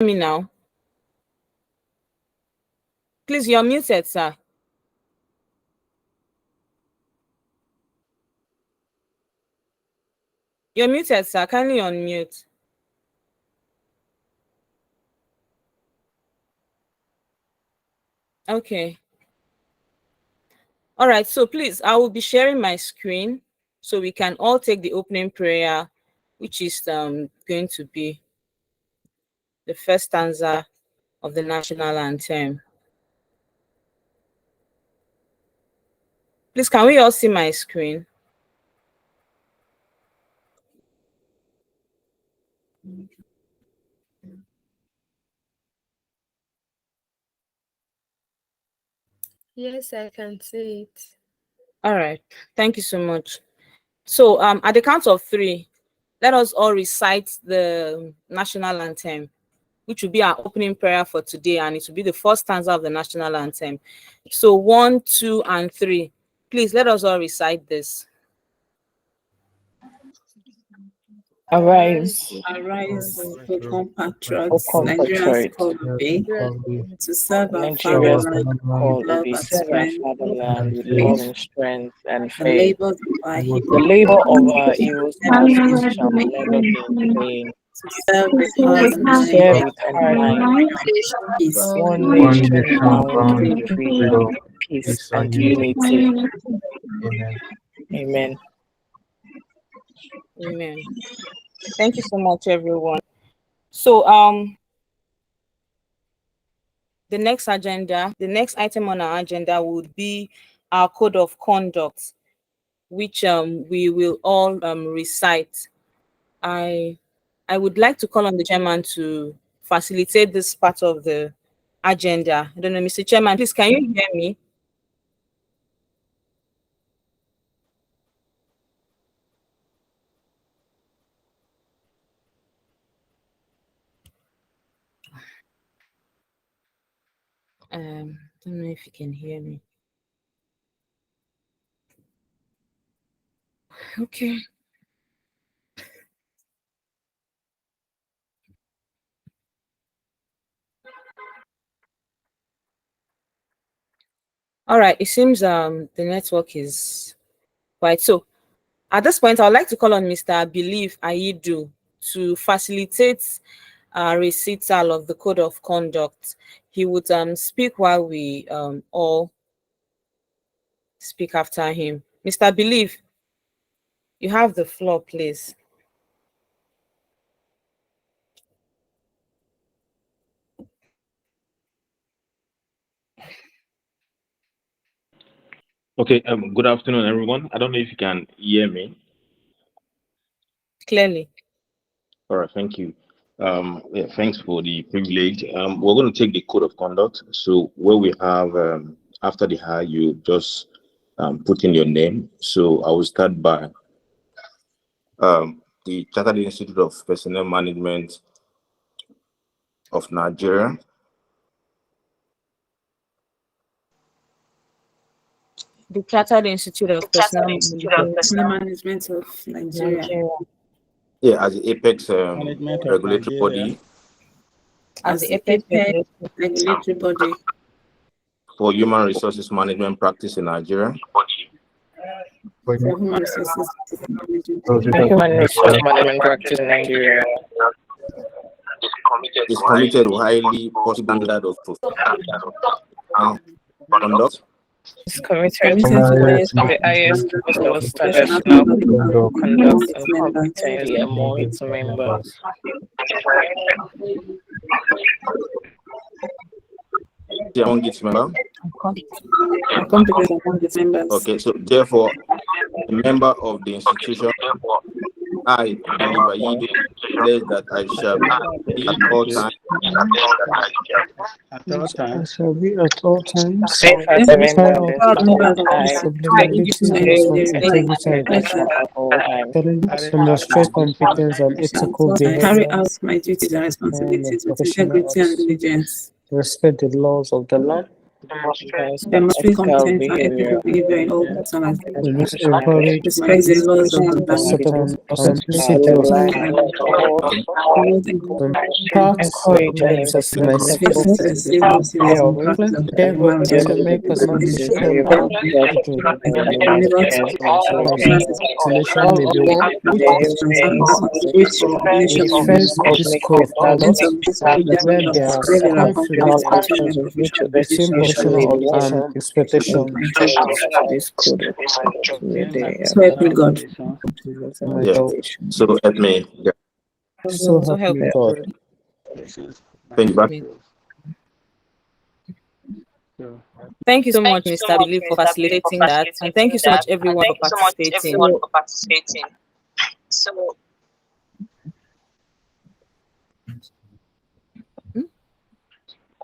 Me now. Please, you're muted, sir. You're muted, sir. Kindly unmute. Okay. All right. So please, I will be sharing my screen so we can all take the opening prayer, which is going to be the first stanza of the national anthem. Please, can we all see my screen? Yes, I can see it. All right. Thank you so much. So at the count of 3, let us all recite the national anthem, which will be our opening prayer for today, and it will be the first stanza of the national anthem. So 1, 2, and 3. Please let us all recite this. Arise, O compatriots, Nigerians call obey, to serve our Nigerians fatherland call with love we and serve our strength, fatherland with love and strength and the faith. labors of our The labor of our heroes past shall never be in vain. to serve with heart and mind, Serve with heart and mind, peace, one nation bound in freedom, peace, and unity. Amen. Amen. Thank you so much, everyone. So the next item on our agenda would be our code of conduct, which we will all recite. I would like to call on the chairman to facilitate this part of the agenda. I don't know, Mr. Chairman, please, can you hear me? I don't know if you can hear me. Okay. All right. It seems the network is right. So at this point, I would like to call on Mr. Believe Aidu to facilitate recital of the code of conduct. He would speak while we all speak after him. Mr. Believe, you have the floor, please. Okay, good afternoon, everyone. I don't know if you can hear me. Clearly. All right, thank you. Yeah, thanks for the privilege. We're going to take the code of conduct. So where we have, after the high, you just put in your name. So I will start by the Chartered Institute of Personnel Management of Nigeria. The Chartered Institute of Personnel Management of Nigeria. Yeah, as the apex regulatory body. As the apex regulatory body For human resources management practice in Nigeria. For human resources management practice in Nigeria. Is committed to highly possible standard of conduct. Is committed to the highest possible standards of conduct and competently among its members. Among its members. Competence among its members. Okay, so therefore, a member of the institution, I declare that I shall be at all times. I shall be at all times. Safe as a member of the demonstrate competence and ethical behavior. Carry out my duties and responsibilities with integrity and diligence. Respect the laws of the land. demonstrate competence and ethical behavior in all personal Always encourage respect the laws of the settlement land, procedures, paths encourage and assessment, care of care governance and make personal decision about ventilation may be which defense of this code of conduct where there are conflicts between professional and expectation. So help me God. Yeah. So help me. Yeah. So help me God. Thank you. Thank you so much, Mr. Belief, for facilitating that. And thank you so much, everyone, for participating.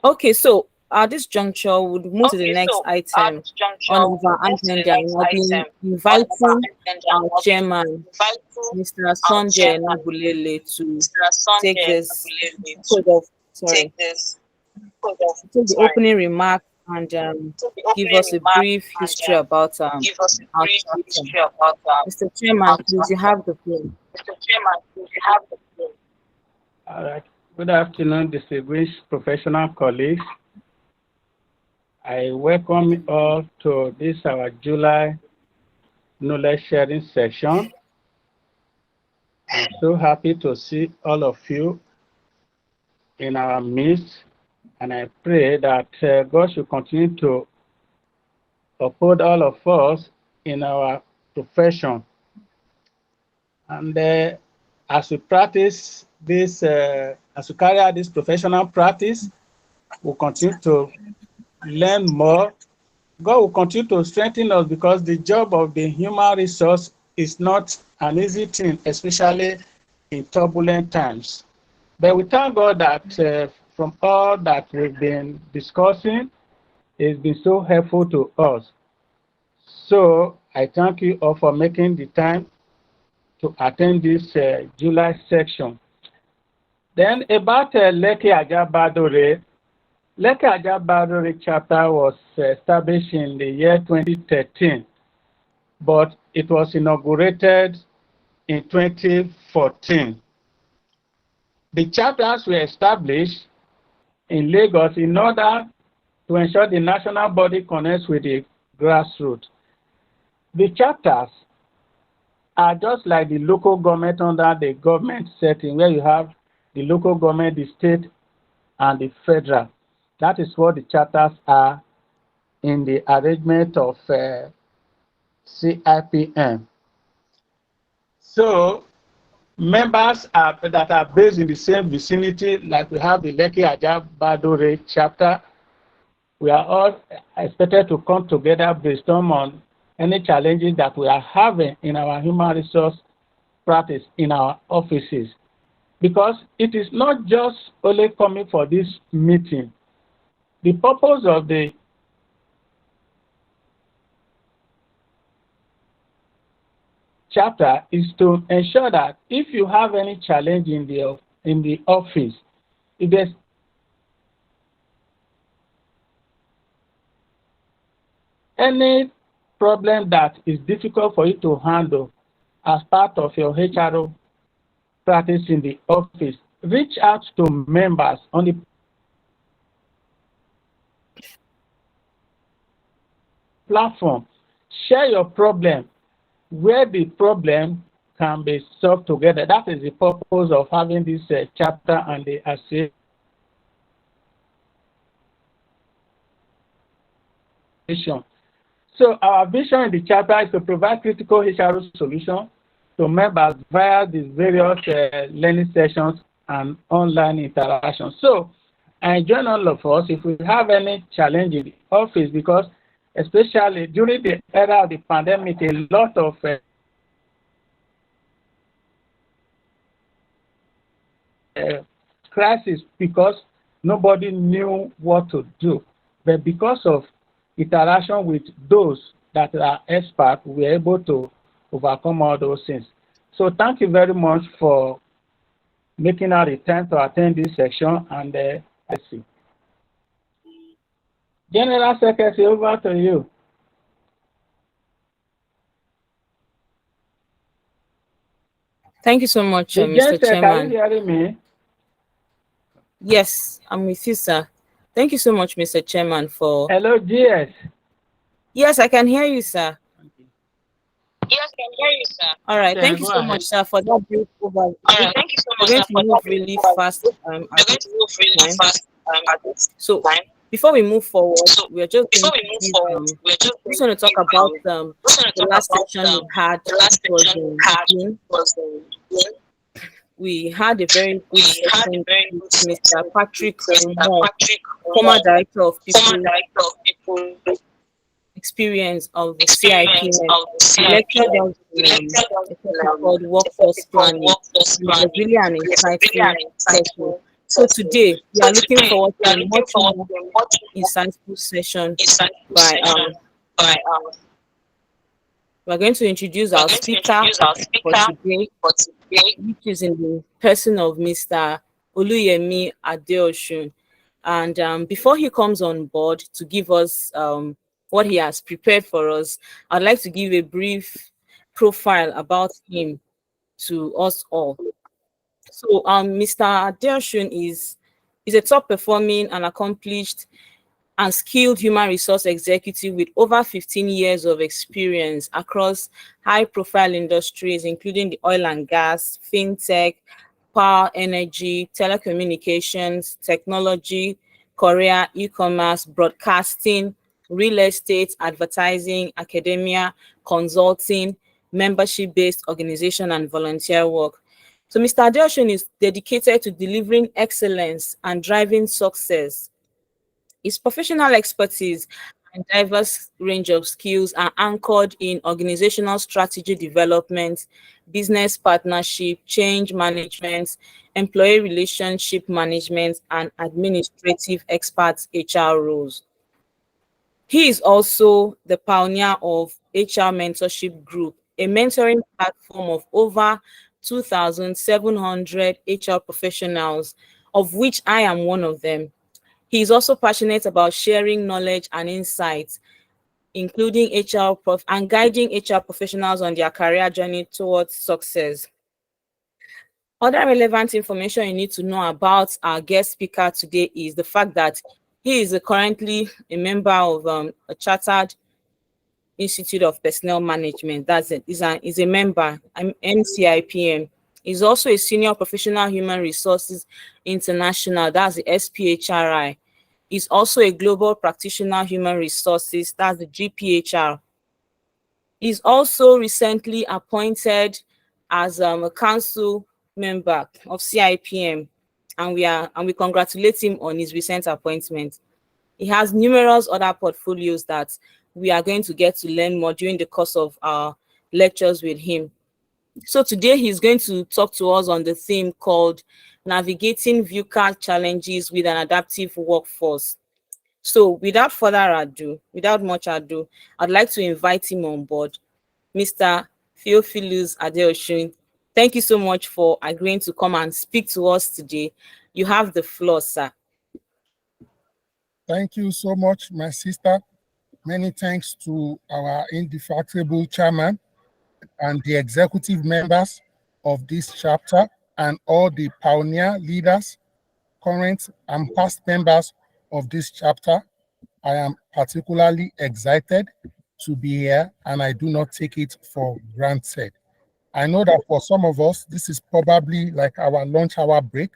Okay, so at this juncture, we'll move to the next item on our agenda. We'll be inviting our chairman, Mr. Sanjay Nabulele, to take the opening remark and give us a brief history about our chapter. Mr. Chairman, please, you have the floor. All right. Good afternoon, distinguished professional colleagues. I welcome you all to this our July knowledge sharing session. I'm so happy to see all of you in our midst, and I pray that God should continue to uphold all of us in our profession. And as we practice this, as we carry out this professional practice, we'll continue to learn more. God will continue to strengthen us because the job of the human resource is not an easy thing, especially in turbulent times. But we thank God that from all that we've been discussing, it's been so helpful to us. So I thank you all for making the time to attend this July section. Then about Lekki Ajabadore. Lekki Ajabadore chapter was established in the year 2013, but it was inaugurated in 2014. The chapters were established in Lagos in order to ensure the national body connects with the grassroots. The chapters are just like the local government under the government setting, where you have the local government, the state, and the federal. That is what the chapters are in the arrangement of CIPM. So members that are based in the same vicinity, like we have the Lekki Ajabadore chapter, we are all expected to come together, brainstorm on any challenges that we are having in our human resource practice in our offices. Because it is not just only coming for this meeting. The purpose of the chapter is to ensure that if you have any challenge in the office, if there's any problem that is difficult for you to handle as part of your HRO practice in the office, reach out to members on the platform. Share your problem where the problem can be solved together. That is the purpose of having this chapter and the association. So our vision in the chapter is to provide critical HRO solutions to members via these various learning sessions and online interactions. So I join all of us if we have any challenge in the office, because especially during the era of the pandemic, a lot of crisis because nobody knew what to do. But because of interaction with those that are experts, we are able to overcome all those things. So thank you very much for making out the time to attend this section, and let's see. General Secretary, over to you. Thank you so much, The Mr. Can Chairman. you hear me? Yes, I'm with you, sir. Thank you so much, Mr. Chairman, for... Hello, GS. Yes, I can hear you, sir. Yes, I can hear you, sir. All right. Okay, Thank you go so ahead. much, sir, for that brief overview. All right, thank you so We're much, going sir, to for move that. really fast We're at going this to move really time. fast at this So time. before we move forward, So we're just before going we to move give, forward, we're just just going want to to talk give, about just want to the talk last about section we had. the last Which was section we in had June. was June. We had a very good We had a session very with good Mr. session Patrick with Mr. Omo, Patrick former Omo, director of former people director of people experience of the experience CIPM. of the He lectured CIPM. us We in lectured us a in topic called a workforce topic called planning. workforce And it was planning. really an It was really insightful an session. insightful So session. today we So are looking today forward we to are a looking much forward more to a much more insightful session insightful by session by we're going to introduce we're our going to speaker introduce our for speaker today, for today. which is in the person of Mr. Oluyemi Adeosun. And before he comes on board to give us what he has prepared for us, I'd like to give a brief profile about him to us all. So Mr. Adeosun is a top performing and accomplished and skilled human resource executive with over 15 years of experience across high-profile industries, including the oil and gas, fintech, power, energy, telecommunications, technology, Korea, e-commerce, broadcasting, real estate, advertising, academia, consulting, membership-based organization, and volunteer work. So Mr. Adeosun is dedicated to delivering excellence and driving success. His professional expertise and diverse range of skills are anchored in organizational strategy development, business partnership, change management, employee relationship management, and administrative experts HR roles. He is also the pioneer of HR Mentorship Group, a mentoring platform of over 2,700 HR professionals, of which I am one of them. He is also passionate about sharing knowledge and insights, including and guiding HR professionals on their career journey towards success. Other relevant information you need to know about our guest speaker today is the fact that he is currently a member of a chartered Institute of Personnel Management. That's it. He's a member, NCIPM. He's also a senior professional human resources international. That's the SPHRI. He's also a global practitioner human resources. That's the GPHR. He's also recently appointed as a council member of CIPM, and we congratulate him on his recent appointment. He has numerous other portfolios that we are going to get to learn more during the course of our lectures with him. So today he's going to talk to us on the theme called Navigating VUCA Challenges with an Adaptive Workforce. So without much ado, I'd like to invite him on board, Mr. Theophilus Adeosun. Thank you so much for agreeing to come and speak to us today. You have the floor, sir. Thank you so much, my sister. Many thanks to our indefatigable chairman and the executive members of this chapter and all the pioneer leaders, current and past members of this chapter. I am particularly excited to be here, and I do not take it for granted. I know that for some of us, this is probably like our lunch hour break.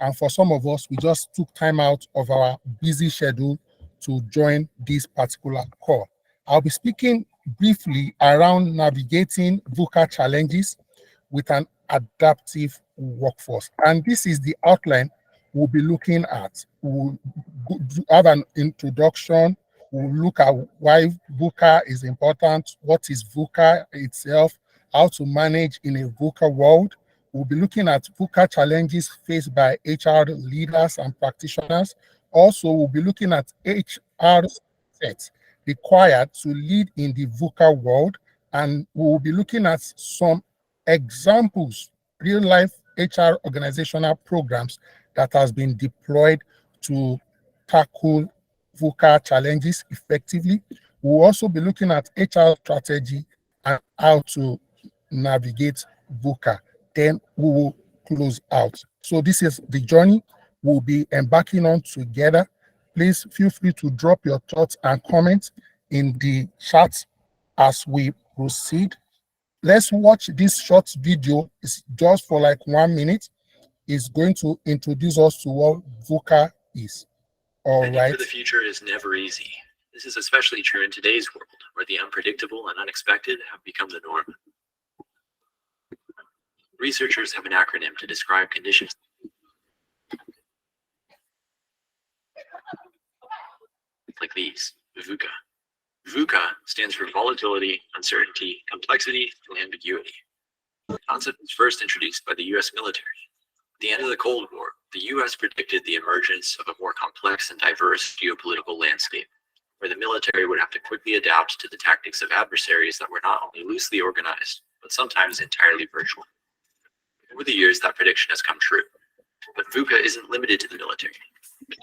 And for some of us, we just took time out of our busy schedule to join this particular call. I'll be speaking briefly around navigating VUCA challenges with an adaptive workforce. And this is the outline we'll be looking at. We'll have an introduction. We'll look at why VUCA is important, what is VUCA itself, how to manage in a VUCA world. We'll be looking at VUCA challenges faced by HR leaders and practitioners. Also, we'll be looking at HR sets required to lead in the VUCA world. And we'll be looking at some examples, real-life HR organizational programs that has been deployed to tackle VUCA challenges effectively. We'll also be looking at HR strategy and how to navigate VUCA. Then we will close out. So this is the journey we'll be embarking on together. Please feel free to drop your thoughts and comments in the chat as we proceed. Let's watch this short video. It's just for like 1 minute. It's going to introduce us to what VUCA is. All right. Planning for the future is never easy. This is especially true in today's world, where the unpredictable and unexpected have become the norm. Researchers have an acronym to describe conditions like these: VUCA. VUCA stands for volatility, uncertainty, complexity, and ambiguity. The concept was first introduced by the US military. At the end of the Cold War, the US predicted the emergence of a more complex and diverse geopolitical landscape, where the military would have to quickly adapt to the tactics of adversaries that were not only loosely organized, but sometimes entirely virtual. Over the years, that prediction has come true. But VUCA isn't limited to the military.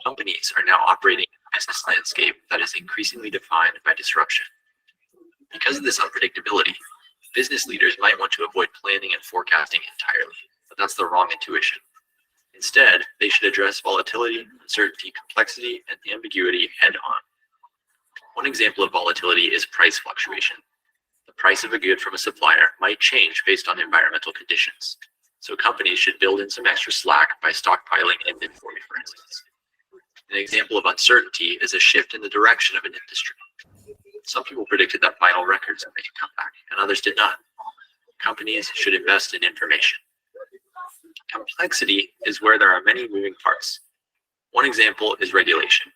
Companies are now operating in a business landscape that is increasingly defined by disruption. Because of this unpredictability, business leaders might want to avoid planning and forecasting entirely, but that's the wrong intuition. Instead, they should address volatility, uncertainty, complexity, and ambiguity head-on. One example of volatility is price fluctuation. The price of a good from a supplier might change based on environmental conditions. So companies should build in some extra slack by stockpiling inventory, for instance. An example of uncertainty is a shift in the direction of an industry. Some people predicted that vinyl records would make a comeback, and others did not. Companies should invest in information. Complexity is where there are many moving parts. One example is regulation.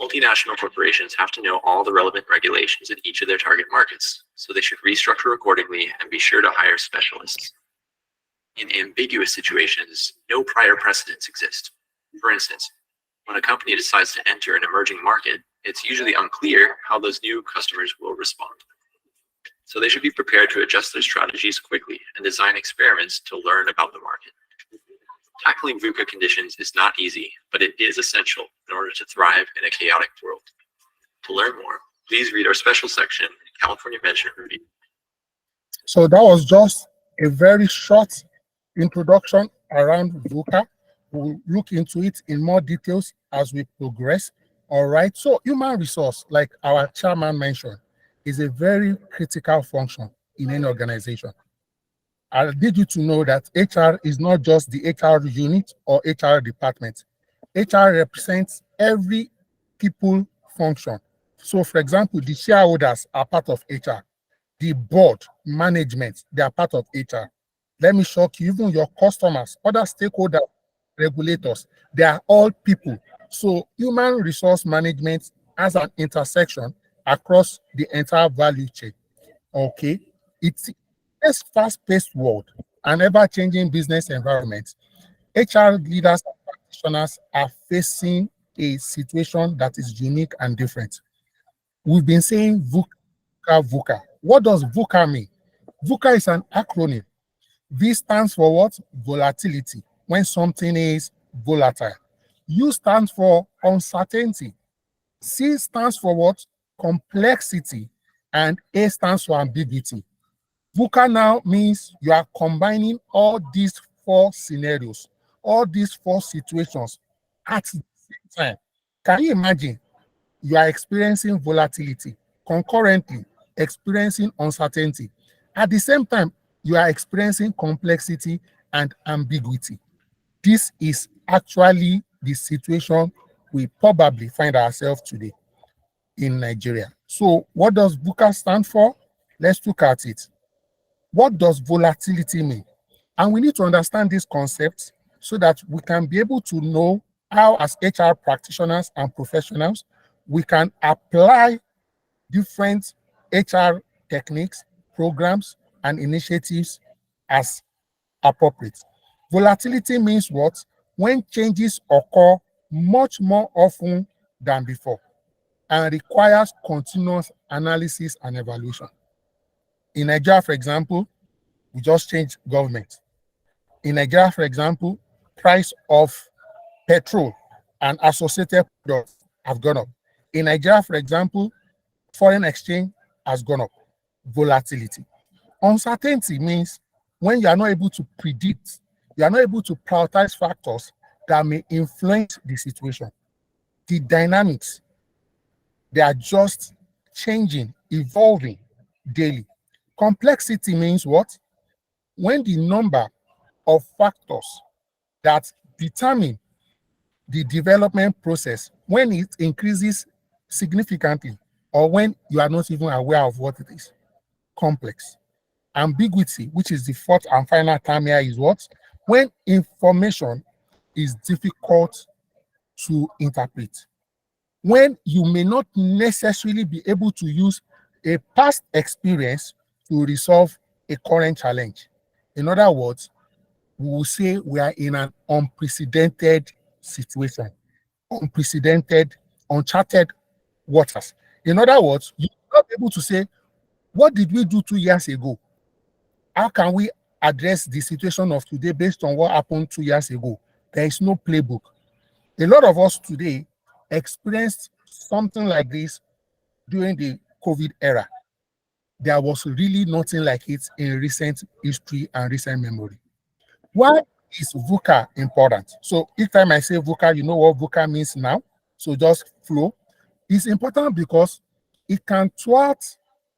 Multinational corporations have to know all the relevant regulations in each of their target markets, so they should restructure accordingly and be sure to hire specialists. In ambiguous situations, no prior precedents exist. For instance, when a company decides to enter an emerging market, it's usually unclear how those new customers will respond. So they should be prepared to adjust their strategies quickly and design experiments to learn about the market. Tackling VUCA conditions is not easy, but it is essential in order to thrive in a chaotic world. To learn more, please read our special section, California Mention Review. So that was just a very short introduction around VUCA. We'll look into it in more details as we progress. All right. So human resource, like our chairman mentioned, is a very critical function in any organization. I need you to know that HR is not just the HR unit or HR department. HR represents every people function. So, for example, the shareholders are part of HR. The board, management, they are part of HR. Let me shock you, even your customers, other stakeholders, regulators, they are all people. So human resource management has an intersection across the entire value chain. Okay, it's a fast-paced world, an ever-changing business environment. HR leaders and practitioners are facing a situation that is unique and different. We've been saying VUCA, VUCA. What does VUCA mean? VUCA is an acronym. V stands for what? Volatility, when something is volatile. U stands for uncertainty. C stands for what? Complexity. And A stands for ambiguity. VUCA now means you are combining all these four scenarios, all these four situations at the same time. Can you imagine? You are experiencing volatility, concurrently experiencing uncertainty. At the same time, you are experiencing complexity and ambiguity. This is actually the situation we probably find ourselves today in Nigeria. So what does VUCA stand for? Let's look at it. What does volatility mean? And we need to understand this concept so that we can be able to know how, as HR practitioners and professionals, we can apply different HR techniques, programs, and initiatives as appropriate. Volatility means what? When changes occur much more often than before and requires continuous analysis and evaluation. In Nigeria, for example, we just changed government. In Nigeria, for example, price of petrol and associated products have gone up. In Nigeria, for example, foreign exchange has gone up. Volatility. Uncertainty means when you are not able to predict, you are not able to prioritize factors that may influence the situation. The dynamics, they are just changing, evolving daily. Complexity means what? When the number of factors that determine the development process, when it increases significantly, or when you are not even aware of what it is. Complex. Ambiguity, which is the fourth and final term here, is what? When information is difficult to interpret. When you may not necessarily be able to use a past experience to resolve a current challenge. In other words, we will say we are in an unprecedented situation, unprecedented, uncharted waters. In other words, you're not able to say, what did we do 2 years ago? How can we address the situation of today based on what happened 2 years ago? There is no playbook. A lot of us today experienced something like this during the COVID era. There was really nothing like it in recent history and recent memory. Why is VUCA important? So each time I say VUCA, you know what VUCA means now. So just flow. It's important because it can thwart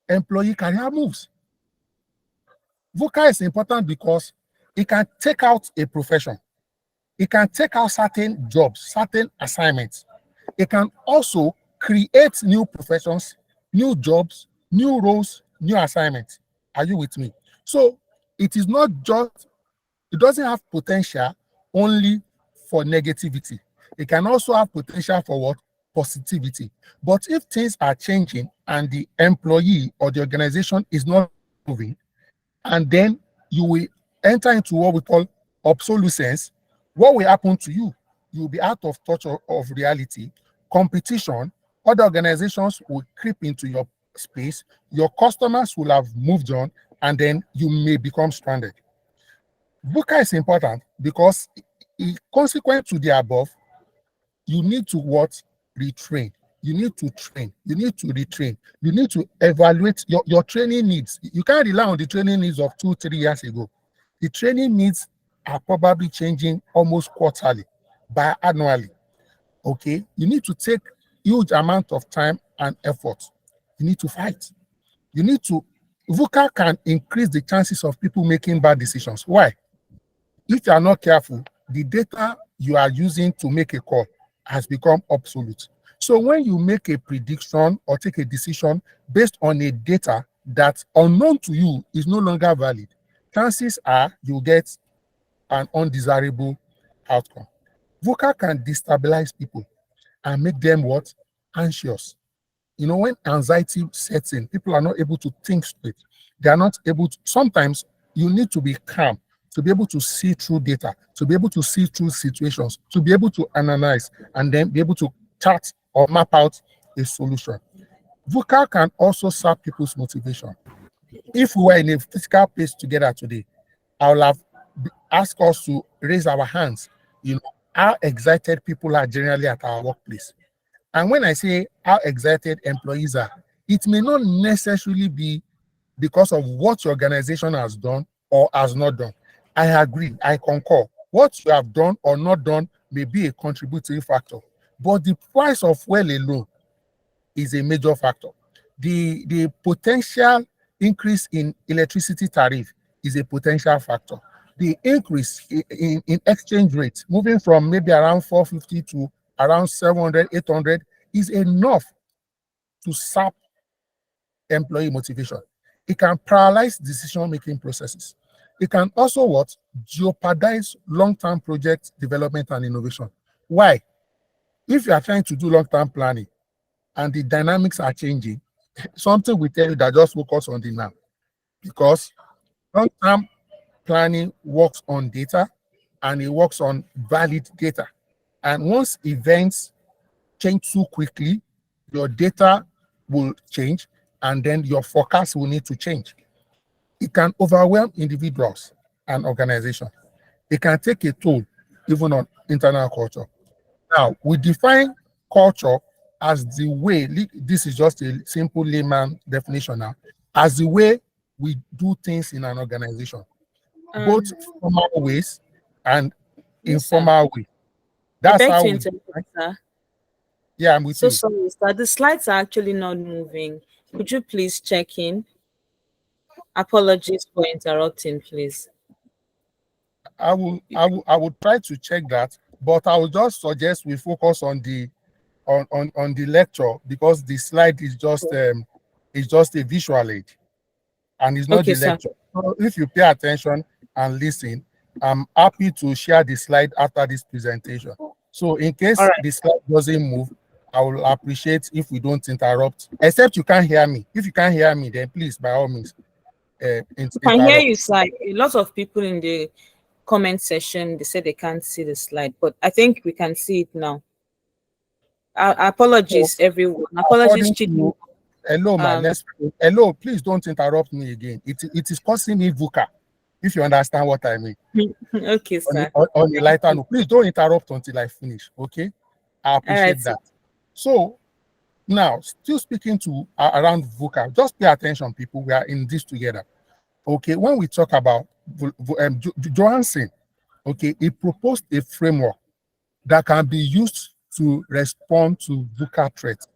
employee career moves. VUCA is important because it can take out a profession. It can take out certain jobs, certain assignments. It can also create new professions, new jobs, new roles, new assignments. Are you with me? So it is not just, it doesn't have potential only for negativity. It can also have potential for what? Positivity. But if things are changing and the employee or the organization is not moving, and then you will enter into what we call obsolescence, what will happen to you? You will be out of touch of reality. Competition, other organizations will creep into your space, your customers will have moved on, and then you may become stranded. VUCA is important because consequent to the above, you need to what? Retrain. You need to train. You need to retrain. You need to evaluate your training needs. You can't rely on the training needs of 2-3 years ago. The training needs are probably changing almost quarterly, biannually. Okay, you need to take huge amount of time and effort. You need to fight. You need to. VUCA can increase the chances of people making bad decisions. Why? If you are not careful, the data you are using to make a call has become obsolete. So when you make a prediction or take a decision based on a data that unknown to you is no longer valid, chances are you get an undesirable outcome. VUCA can destabilize people and make them what? Anxious. You know, when anxiety sets in, people are not able to think straight. They are not able to, sometimes you need to be calm to be able to see through data, to be able to see through situations, to be able to analyze, and then be able to chart or map out a solution. VUCA can also sap people's motivation. If we were in a physical place together today, I would have asked us to raise our hands, you know, how excited people are generally at our workplace. And when I say how excited employees are, it may not necessarily be because of what your organization has done or has not done. I agree, I concur. What you have done or not done may be a contributory factor, but the price of fuel alone is a major factor. The potential increase in electricity tariff is a potential factor. The increase in exchange rate, moving from maybe around 450 to around 700, 800, is enough to sap employee motivation. It can paralyze decision-making processes. It can also what? Jeopardize long-term project development and innovation. Why? If you are trying to do long-term planning and the dynamics are changing, something will tell you that just focus on the now. Because long-term planning works on data and it works on valid data. And once events change too quickly, your data will change and then your forecast will need to change. It can overwhelm individuals and organizations. It can take a toll even on internal culture. Now, we define culture as the way, this is just a simple layman definition now, as the way we do things in an organization, both formal ways and informal ways. That's I beg how to we interrupt, sir. Yeah, I'm with So you. sorry, sir. The slides are actually not moving. Could you please check in? Apologies for interrupting, please. I will try to check that, but I will just suggest we focus on the on the lecture, because the slide is just a visual aid and it's not Okay, the sir. lecture. So if you pay attention and listen, I'm happy to share the slide after this presentation. So in case the slide doesn't move, I will appreciate if we don't interrupt, except you can't hear me. If you can't hear me, then please, by all means, I can hear interrupt. you, sir. A lot of people in the comment section, they say they can't see the slide, but I think we can see it now. Apologies, everyone. Apologies, Chidu. Hello, hello, please don't interrupt me again. It is causing me VUCA, if you understand what I mean. Okay, sir. On the lighter note, please don't interrupt until I finish, okay? I appreciate that. So now, still speaking to around VUCA, just pay attention, people. We are in this together. Okay, when we talk about Johansson, okay, he proposed a framework that can be used to respond to VUCA threats.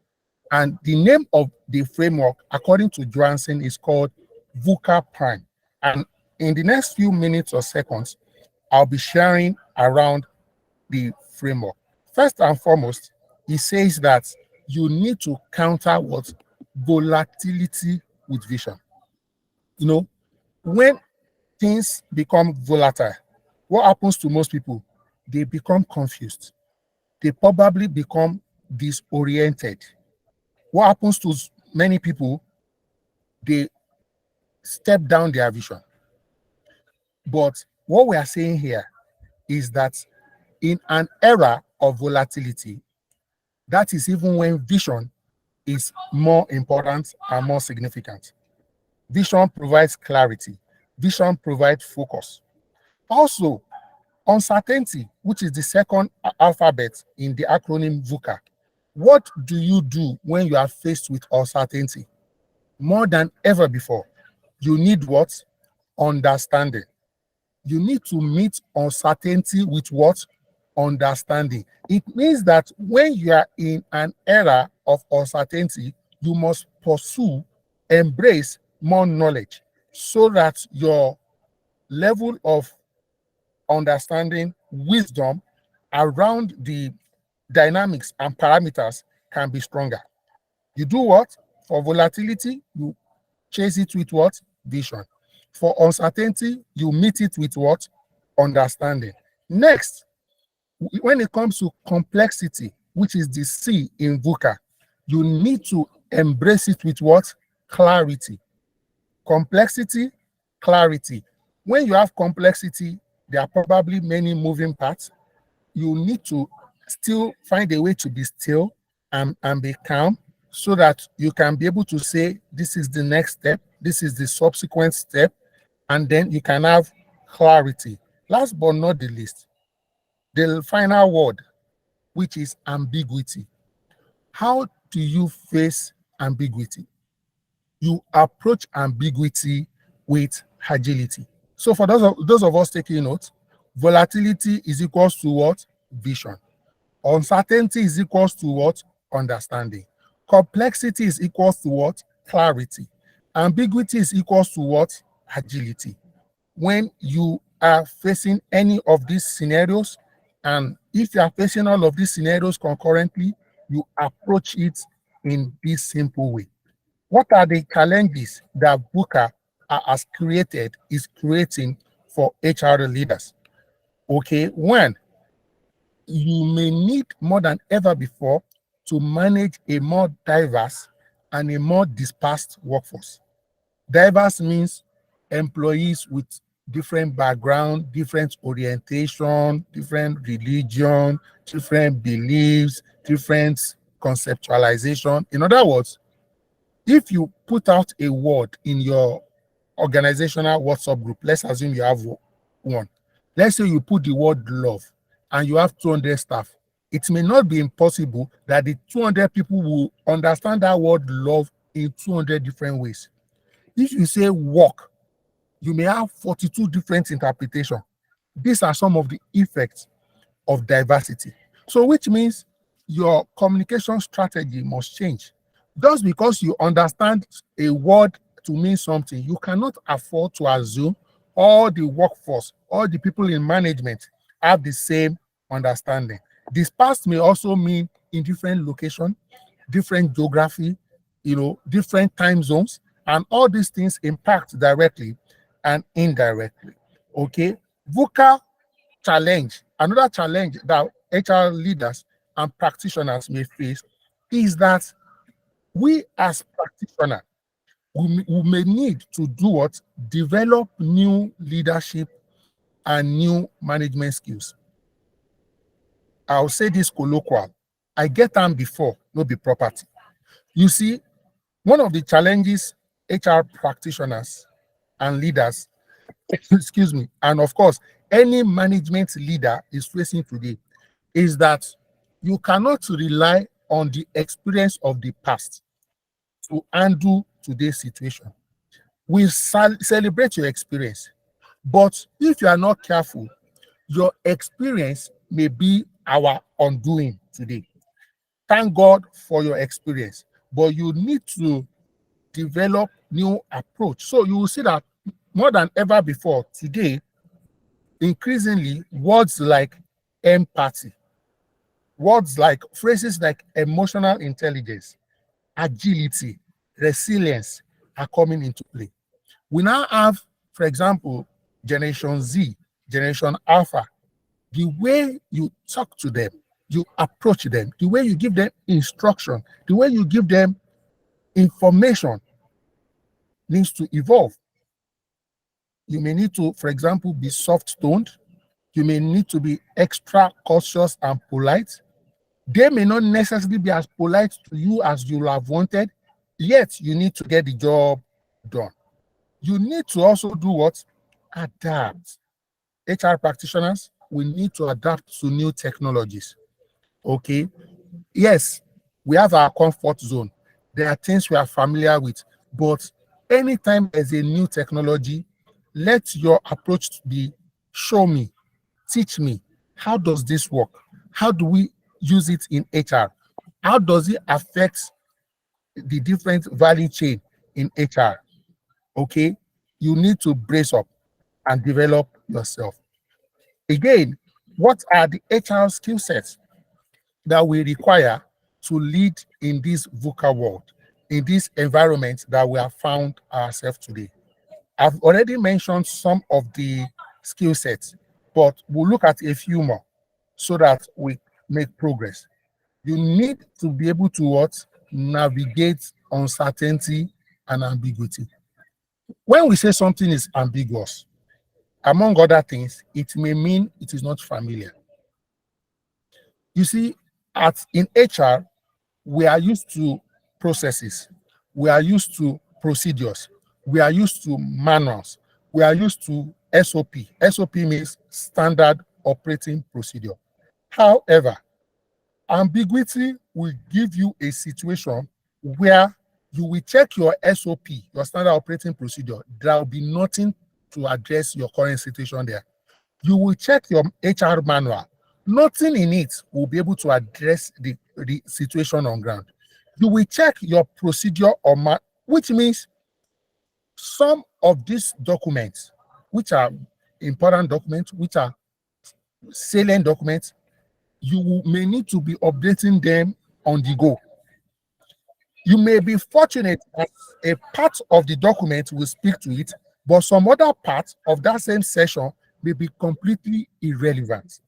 And the name of the framework, according to Johansson, is called VUCA Prime. And in the next few minutes or seconds, I'll be sharing around the framework. First and foremost, he says that you need to counter what? Volatility with vision. You know, when things become volatile, what happens to most people? They become confused. They probably become disoriented. What happens to many people? They step down their vision. But what we are saying here is that in an era of volatility, that is even when vision is more important and more significant. Vision provides clarity. Vision provides focus. Also, uncertainty, which is the second alphabet in the acronym VUCA. What do you do when you are faced with uncertainty? More than ever before, you need what? Understanding. You need to meet uncertainty with what? Understanding. It means that when you are in an era of uncertainty, you must pursue, embrace more knowledge so that your level of understanding, wisdom around the dynamics and parameters can be stronger. You do what? For volatility, you chase it with what? Vision. For uncertainty, you meet it with what? Understanding. Next, when it comes to complexity, which is the C in VUCA, you need to embrace it with what? Clarity. Complexity, clarity. When you have complexity, there are probably many moving parts. You need to still find a way to be still and be calm so that you can be able to say, this is the next step, this is the subsequent step, and then you can have clarity. Last but not the least, the final word, which is ambiguity. How do you face ambiguity? You approach ambiguity with agility. So for those of us taking notes, volatility is equals to what? Vision. Uncertainty is equals to what? Understanding. Complexity is equals to what? Clarity. Ambiguity is equals to what? Agility. When you are facing any of these scenarios, and if you are facing all of these scenarios concurrently, you approach it in this simple way. What are the challenges that VUCA has creating for HR leaders? Okay, one, you may need more than ever before to manage a more diverse and a more dispersed workforce. Diverse means employees with different background, different orientation, different religion, different beliefs, different conceptualization. In other words, if you put out a word in your organizational WhatsApp group, let's assume you have one. Let's say you put the word love and you have 200 staff. it may not be impossible that the 200 people will understand that word love in 200 different ways. If you say work, you may have 42 different interpretations. These are some of the effects of diversity. So which means your communication strategy must change. Just because you understand a word to mean something, you cannot afford to assume all the workforce, all the people in management have the same understanding. Dispersed may also mean in different location, different geography, different time zones, and all these things impact directly and indirectly. Okay, VUCA challenge, another challenge that HR leaders and practitioners may face is that we as practitioners, we may need to do what? Develop new leadership and new management skills. I'll say this colloquial. I get them before, no be property. You see, one of the challenges HR practitioners and leaders, excuse me, and of course, any management leader is facing today is that you cannot rely on the experience of the past to handle today's situation. We celebrate your experience, but if you are not careful, your experience may be our undoing today. Thank God for your experience, but you need to develop new approach. So you will see that more than ever before today, increasingly words like empathy, words like phrases like emotional intelligence, agility, resilience are coming into play. We now have, for example, Generation Z, Generation Alpha. The way you talk to them, you approach them, the way you give them instruction, the way you give them information needs to evolve. You may need to, for example, be soft-toned. You may need to be extra cautious and polite. They may not necessarily be as polite to you as you have wanted, yet you need to get the job done. You need to also do what? Adapt. HR practitioners, we need to adapt to new technologies. Okay? Yes, we have our comfort zone. There are things we are familiar with, but anytime there's a new technology, let your approach be show me, teach me, how does this work? How do we use it in HR? How does it affect the different value chain in HR? Okay, you need to brace up and develop yourself. Again, what are the HR skill sets that we require to lead in this VUCA world, in this environment that we have found ourselves today? I've already mentioned some of the skill sets, but we'll look at a few more so that we make progress. You need to be able to what? Navigate uncertainty and ambiguity. When we say something is ambiguous, among other things, it may mean it is not familiar. You see, in HR, we are used to processes, we are used to procedures, we are used to manuals, we are used to SOP. SOP means standard operating procedure. However, ambiguity will give you a situation where you will check your SOP, your standard operating procedure. There will be nothing to address your current situation there. You will check your HR manual. Nothing in it will be able to address the situation on ground. You will check your procedure which means some of these documents, which are important documents, which are salient documents, you may need to be updating them on the go. You may be fortunate that a part of the document will speak to it, but some other part of that same session may be completely irrelevant.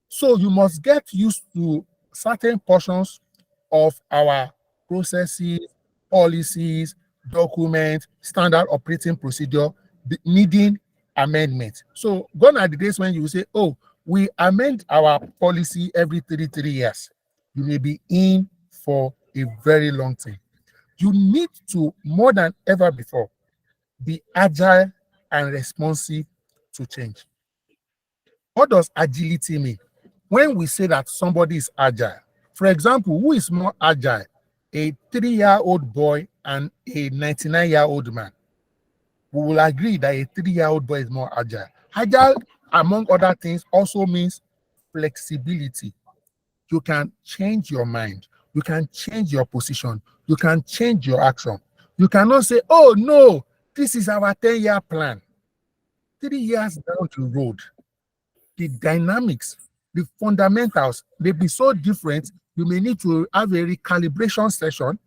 So you must get used to certain portions of our processes, policies, documents, standard operating procedure needing amendment. So gone are the days when you say, oh, we amend our policy every 3 years. You may be in for a very long time. You need to, more than ever before, be agile and responsive to change. What does agility mean? when we say that somebody is agile, for example, who is more agile, a 3-year-old boy and a 99-year-old man? We will agree that a 3-year-old boy is more agile. Agile, among other things, also means flexibility. You can change your mind. You can change your position. You can change your action. You cannot say, oh no, this is our 10-year plan. 3 years down the road, the dynamics, the fundamentals, they be so different, you may need to have a recalibration session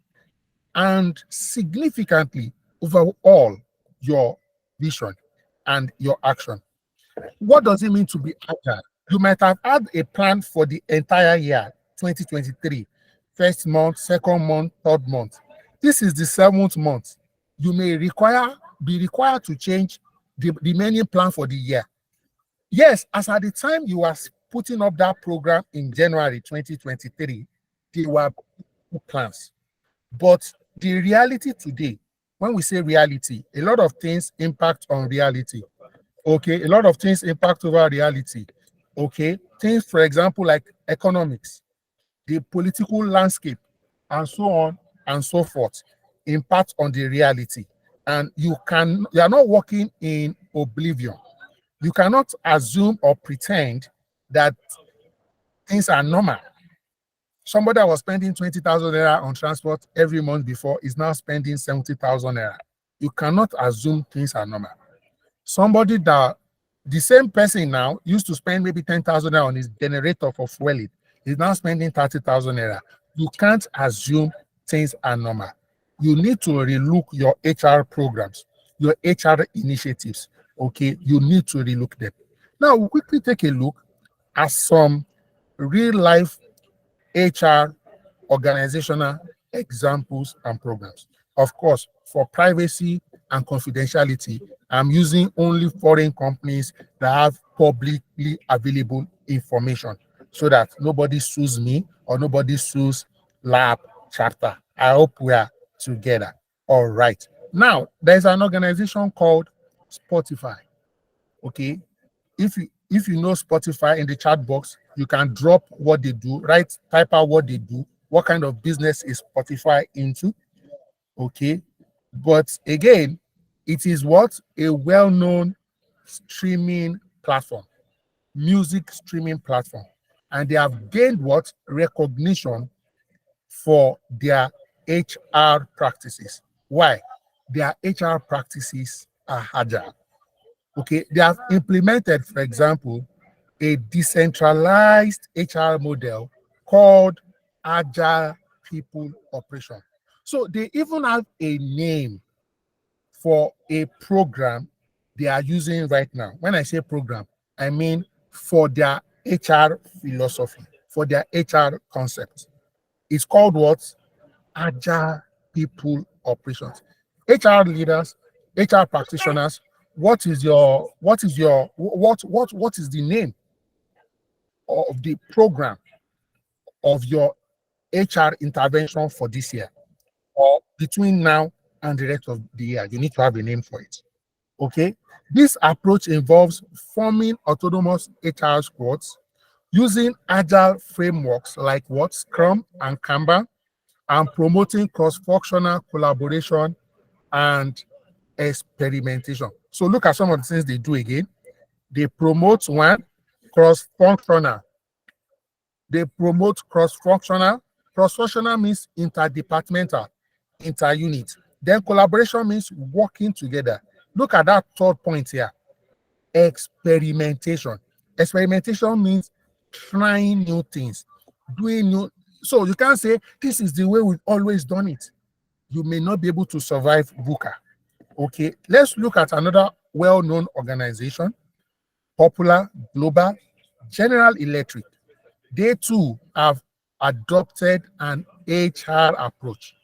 and significantly overhaul your vision and your action. What does it mean to be agile? You might have had a plan for the entire year, 2023, first month, second month, third month. This is the 7th month. You may be required to change the remaining plan for the year. Yes, as at the time you are putting up that program in January 2023, there were plans. But the reality today, when we say reality, a lot of things impact on reality. Okay, a lot of things impact over reality. Okay, things, for example, like economics, the political landscape, and so on and so forth, impact on the reality. And you are not working in oblivion. You cannot assume or pretend that things are normal. Somebody that was spending 20,000 naira on transport every month before is now spending 70,000 naira. You cannot assume things are normal. Somebody that the same person now used to spend maybe 10,000 naira on his generator for fueling is now spending 30,000 naira. You can't assume things are normal. You need to relook your HR programs, your HR initiatives. Okay, you need to relook them. Now, we'll quickly take a look at some real life HR organizational examples and programs. Of course, for privacy and confidentiality, I'm using only foreign companies that have publicly available information so that nobody sues me or nobody sues lab chapter. I hope we are together. All right. Now, there's an organization called Spotify. Okay. If you know Spotify, in the chat box, you can drop what they do, right? Type out what they do, what kind of business is Spotify into. Okay. But again, it is what? A well-known streaming platform, music streaming platform. And they have gained what? Recognition for their HR practices. Why? Their HR practices are agile. Okay, they have implemented, for example, a decentralized HR model called Agile People Operation. So they even have a name for a program they are using right now. When I say program, I mean for their HR philosophy, for their HR concept. It's called what? Agile People Operations. HR leaders, HR practitioners, what is the name of the program of your HR intervention for this year or between now and the rest of the year? You need to have a name for it. Okay. This approach involves forming autonomous HR squads using agile frameworks like what? Scrum and Kanban, and promoting cross-functional collaboration and experimentation. So look at some of the things they do again. They promote one, cross-functional. They promote cross-functional. Cross-functional means interdepartmental, inter-unit. Then collaboration means working together. Look at that third point here. Experimentation. Experimentation means trying new things, doing new. So you can't say this is the way we've always done it. You may not be able to survive VUCA. Okay, let's look at another well-known organization, popular, global, General Electric. They too have adopted an HR approach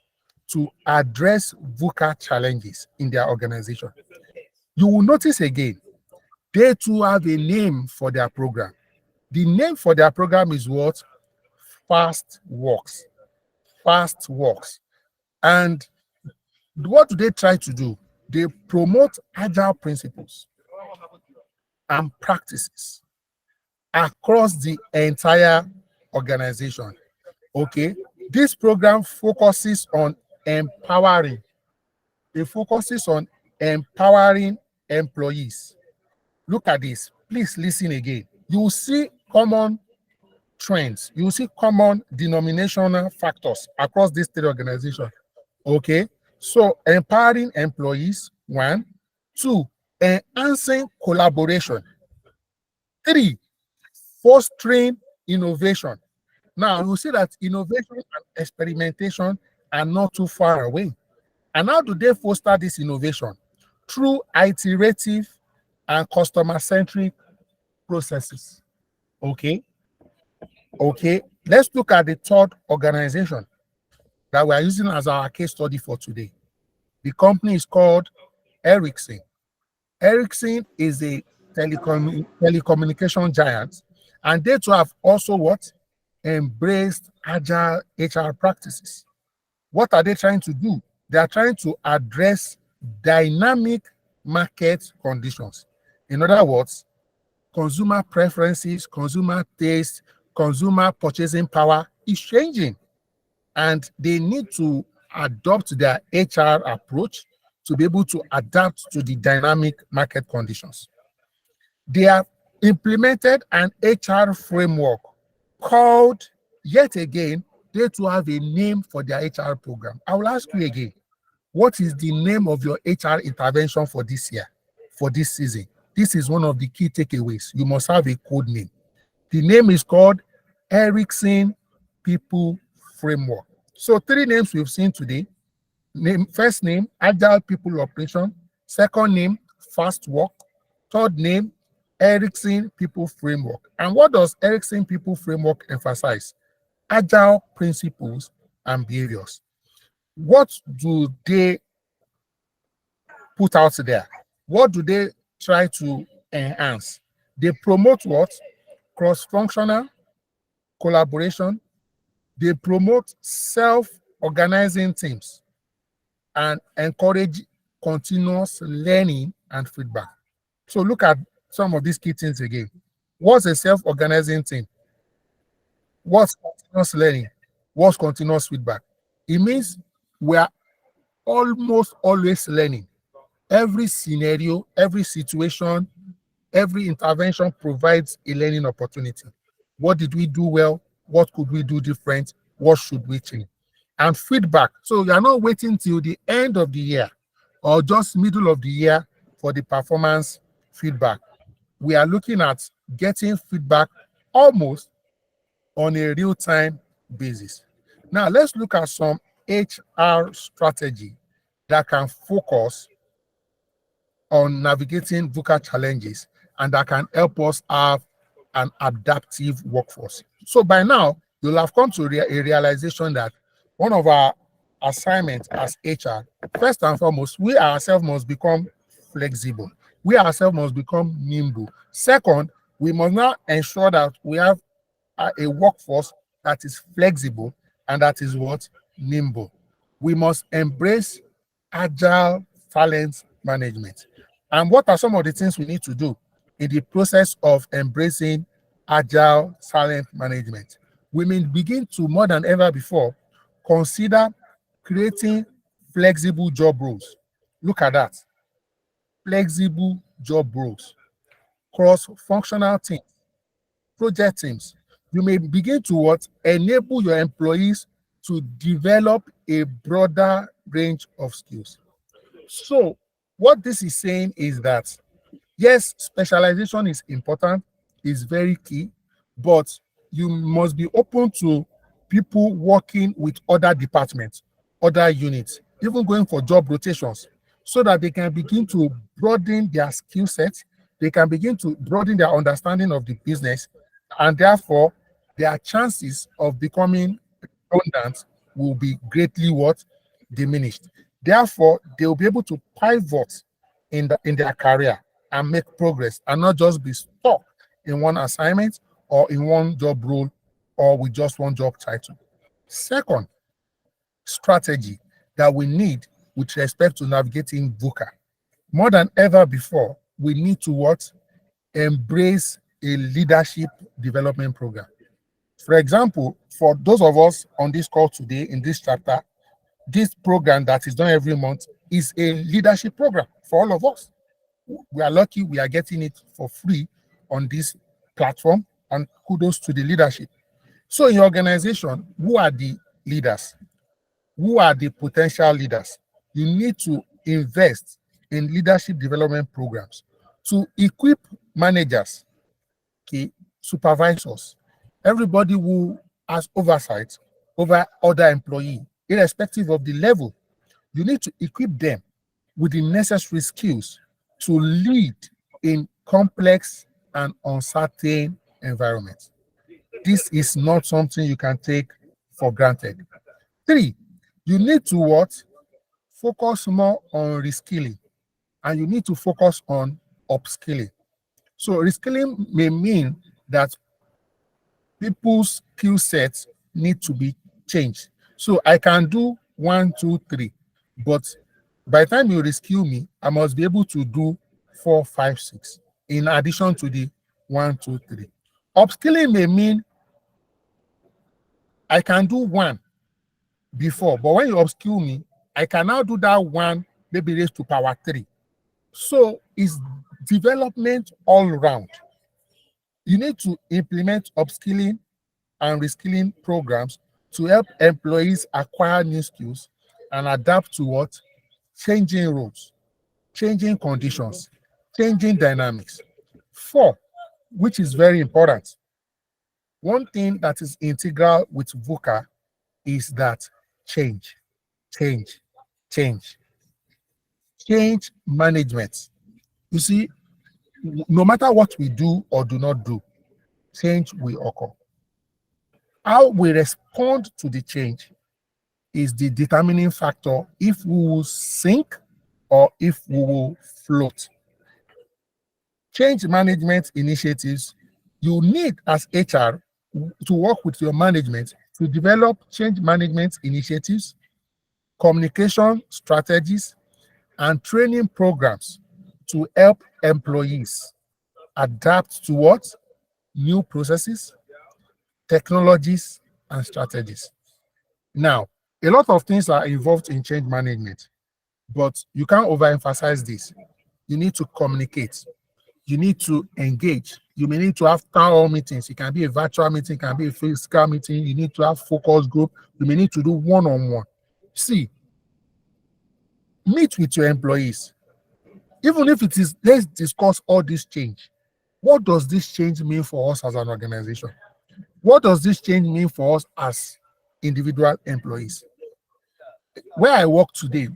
to address VUCA challenges in their organization. You will notice again, they too have a name for their program. The name for their program is what? Fast Works. Fast Works. And what do they try to do? They promote agile principles and practices across the entire organization. Okay, this program focuses on empowering. It focuses on empowering employees. Look at this. Please listen again. You will see common trends. You will see common denominational factors across these three organizations. Okay, so empowering employees, 1. 2, enhancing collaboration. 3, fostering innovation. Now, you see that innovation and experimentation are not too far away. And how do they foster this innovation? Through iterative and customer-centric processes. Okay. Let's look at the third organization that we are using as our case study for today. The company is called Ericsson. Ericsson is a telecommunication giant, and they too have also what? Embraced agile HR practices. What are they trying to do? They are trying to address dynamic market conditions. In other words, consumer preferences, consumer taste, consumer purchasing power is changing, and they need to adopt their HR approach to be able to adapt to the dynamic market conditions. They have implemented an HR framework called, yet again, they to have a name for their HR program. I will ask you again, what is the name of your HR intervention for this year, for this season? This is one of the key takeaways. You must have a code name. The name is called Ericsson People Framework. So 3 names we've seen today. First name, Agile People Operation. Second name, Fast Work. Third name, Ericsson People Framework. And what does Ericsson People Framework emphasize? Agile principles and behaviors. What do they put out there? What do they try to enhance? They promote what? Cross-functional collaboration. They promote self-organizing teams and encourage continuous learning and feedback. So look at some of these key things again. What's a self-organizing team? What's continuous learning? What's continuous feedback? It means we are almost always learning. Every scenario, every situation, every intervention provides a learning opportunity. What did we do well? What could we do different? What should we change? And feedback. So you are not waiting till the end of the year or just middle of the year for the performance feedback. We are looking at getting feedback almost on a real-time basis. Now, let's look at some HR strategy that can focus on navigating VUCA challenges and that can help us have an adaptive workforce. So by now, you'll have come to a realization that one of our assignments as HR, first and foremost, we ourselves must become flexible. We ourselves must become nimble. Second, we must now ensure that we have a workforce that is flexible and that is what? Nimble. We must embrace agile talent management. And what are some of the things we need to do in the process of embracing agile talent management? We may begin to, more than ever before, consider creating flexible job roles. Look at that. Flexible job roles. Cross-functional teams, project teams. You may begin to what? Enable your employees to develop a broader range of skills. So what this is saying is that, yes, specialization is important, is very key, but you must be open to people working with other departments, other units, even going for job rotations, so that they can begin to broaden their skill set, they can begin to broaden their understanding of the business, and therefore their chances of becoming redundant will be greatly what? Diminished. Therefore, they will be able to pivot in their career and make progress and not just be stuck in one assignment or in one job role or with just one job title. Second strategy that we need with respect to navigating VUCA, more than ever before, we need to what? Embrace a leadership development program. For example, for those of us on this call today in this chapter, this program that is done every month is a leadership program for all of us. We are lucky we are getting it for free on this platform, and kudos to the leadership. So in your organization, who are the leaders? Who are the potential leaders? You need to invest in leadership development programs to equip managers, okay, supervisors, everybody who has oversight over other employees, irrespective of the level. You need to equip them with the necessary skills to lead in complex and uncertain environments. This is not something you can take for granted. 3, you need to what? Focus more on reskilling, and you need to focus on upskilling. So reskilling may mean that people's skill sets need to be changed. So I can do 1, 2, 3, but by the time you reskill me, I must be able to do 4, 5, 6, in addition to the 1, 2, 3. Upskilling may mean I can do 1 before, but when you upskill me, I can now do that 1, maybe raised to power 3. So it's development all around. You need to implement upskilling and reskilling programs to help employees acquire new skills and adapt to what? Changing roles, changing conditions, changing dynamics. 4, which is very important. One thing that is integral with VUCA is that change management. You see, no matter what we do or do not do, change will occur. How we respond to the change is the determining factor if we will sink or if we will float. Change management initiatives, you need as HR to work with your management to develop change management initiatives, communication strategies, and training programs to help employees adapt to what? New processes, technologies, and strategies. Now, a lot of things are involved in change management, but you can't overemphasize this. You need to communicate. You need to engage. You may need to have town hall meetings. It can be a virtual meeting, it can be a physical meeting. You need to have focus group. You may need to do one-on-one. See, meet with your employees. Even if it is, let's discuss all this change. What does this change mean for us as an organization? What does this change mean for us as individual employees? Where I work today,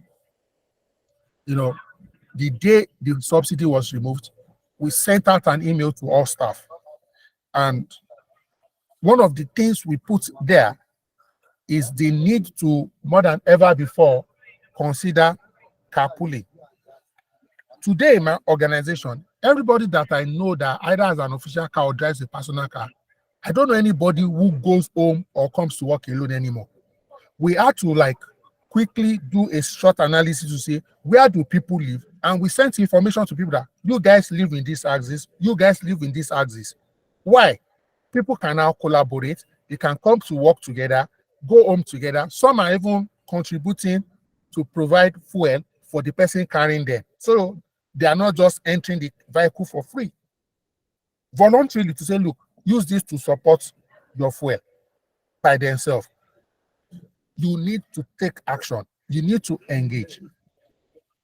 the day the subsidy was removed, we sent out an email to all staff. And one of the things we put there is the need to, more than ever before, consider carpooling. Today in my organization, everybody that I know that either has an official car or drives a personal car, I don't know anybody who goes home or comes to work alone anymore. We had to quickly do a short analysis to say, where do people live? And we sent information to people that you guys live in this axis, you guys live in this axis. Why? People can now collaborate. They can come to work together, go home together. Some are even contributing to provide fuel for the person carrying them. So they are not just entering the vehicle for free. Voluntarily to say, look, use this to support your fuel by themselves. You need to take action. You need to engage.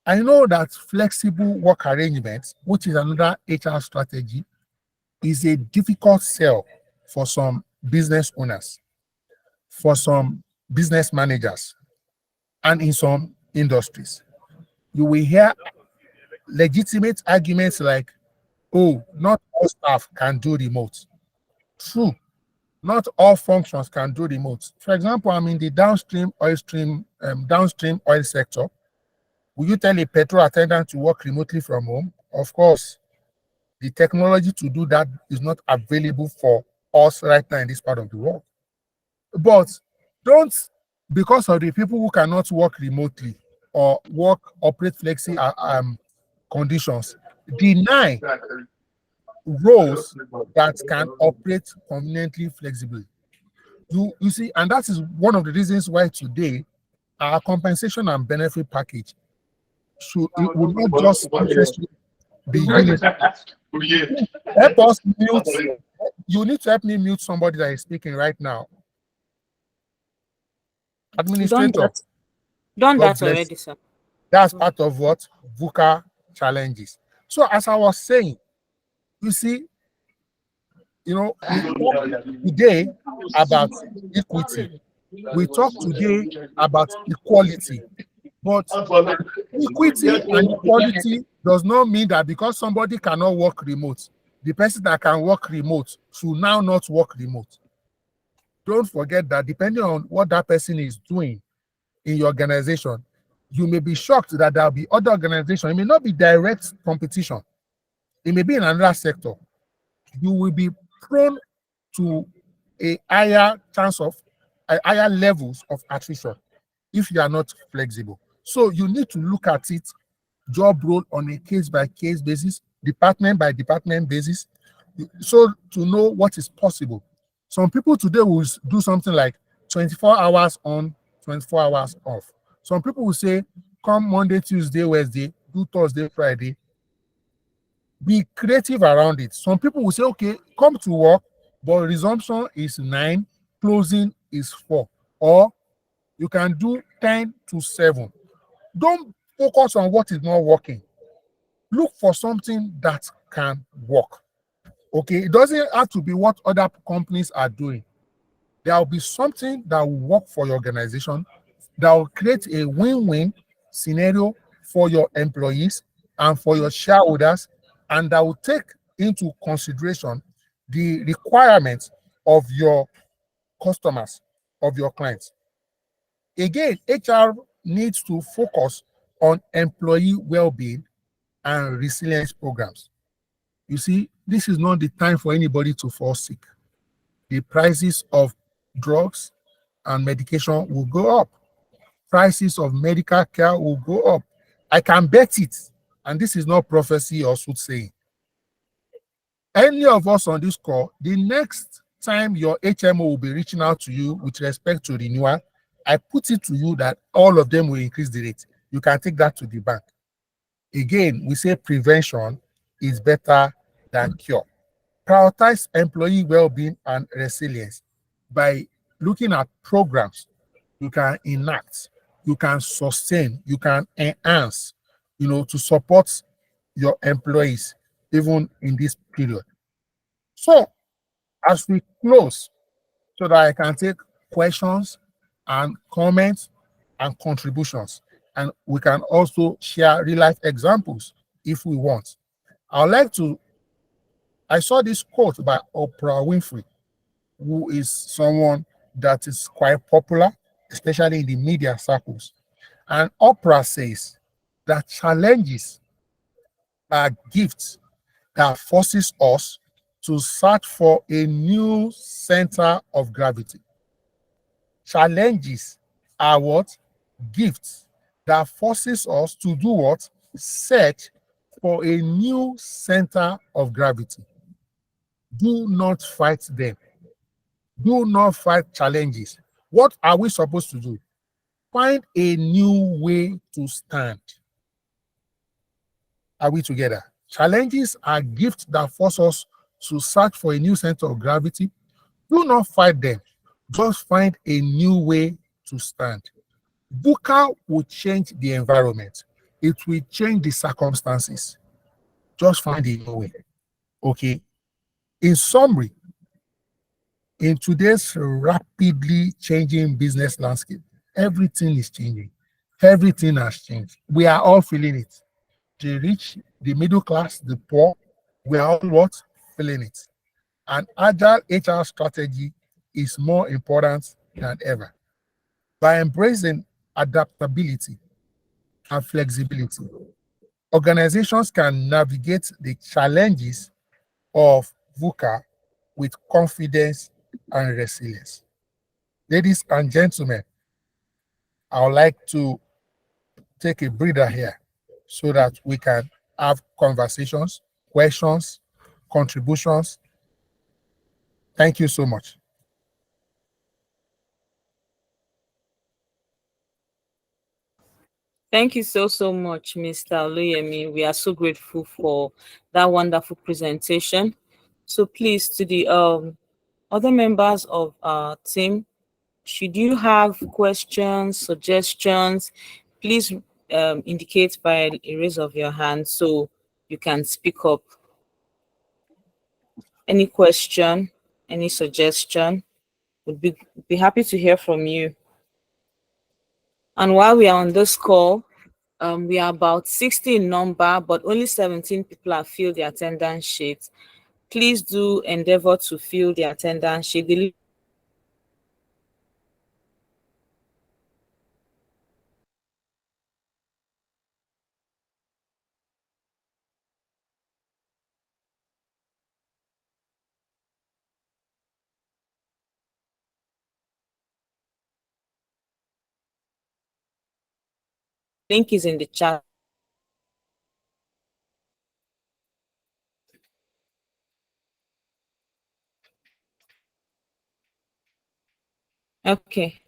I know that flexible work arrangements, which is another HR strategy, is a difficult sell for some business owners, for some business managers, and in some industries. You will hear legitimate arguments like, oh, not all staff can do remote. True, not all functions can do remote. For example, I'm in the downstream oil sector. Will you tell a petrol attendant to work remotely from home? Of course, the technology to do that is not available for us right now in this part of the world. But don't, because of the people who cannot work remotely or operate flexi conditions, deny roles that can operate conveniently, flexibly. You see, and that is one of the reasons why today our compensation and benefit package it will not just necessarily be uniform. Help us mute. You need to help me mute somebody that is speaking right now. Administrator. Done that already, sir. That's part of what VUCA challenges. So as I was saying, you see, we talk today about equity. We talk today about equality. But equity and equality does not mean that because somebody cannot work remote, the person that can work remote should now not work remote. Don't forget that depending on what that person is doing in your organization, you may be shocked that there will be other organizations. It may not be direct competition. It may be in another sector. You will be prone to a higher chance of higher levels of attrition if you are not flexible. So you need to look at it, job role on a case-by-case basis, department by department basis, so to know what is possible. Some people today will do something like 24 hours on, 24 hours off. Some people will say, come Monday, Tuesday, Wednesday, do Thursday, Friday. Be creative around it. Some people will say, okay, come to work, but resumption is 9, closing is 4. Or you can do 10 to 7. Don't focus on what is not working. Look for something that can work. Okay, it doesn't have to be what other companies are doing. There will be something that will work for your organization, that will create a win-win scenario for your employees and for your shareholders, and that will take into consideration the requirements of your customers, of your clients. Again, HR needs to focus on employee well-being and resilience programs. You see, this is not the time for anybody to fall sick. The prices of drugs and medication will go up. Prices of medical care will go up. I can bet it, and this is not prophecy or soothsaying. Any of us on this call, the next time your HMO will be reaching out to you with respect to renewal, I put it to you that all of them will increase the rate. You can take that to the bank. Again, we say prevention is better than cure. Prioritize employee well-being and resilience by looking at programs you can enact, you can sustain, you can enhance, to support your employees even in this period. So, as we close, so that I can take questions and comments and contributions, and we can also share real-life examples if we want. I saw this quote by Oprah Winfrey, who is someone that is quite popular, especially in the media circles. And Oprah says that challenges are gifts that forces us to search for a new center of gravity. Challenges are what? Gifts that forces us to do what? Search for a new center of gravity. Do not fight them. Do not fight challenges. What are we supposed to do? Find a new way to stand. Are we together? Challenges are gifts that force us to search for a new center of gravity. Do not fight them. Just find a new way to stand. VUCA will change the environment. It will change the circumstances. Just find a new way. Okay. In summary, in today's rapidly changing business landscape, everything is changing. Everything has changed. We are all feeling it. The rich, the middle class, the poor, we are all what? Feeling it. An agile HR strategy is more important than ever. By embracing adaptability and flexibility, organizations can navigate the challenges of VUCA with confidence and resilience. Ladies and gentlemen, I would like to take a breather here so that we can have conversations, questions, contributions. Thank you so much. Thank you so much, Mr. Oluyemi. We are so grateful for that wonderful presentation. So please, to the other members of our team, should you have questions, suggestions, please indicate by a raise of your hand so you can speak up. Any question, any suggestion, would be happy to hear from you. And while we are on this call, we are about 60 in number, but only 17 people have filled the attendance sheet. Please do endeavor to fill the attendance sheet. The link is in the chat. Okay.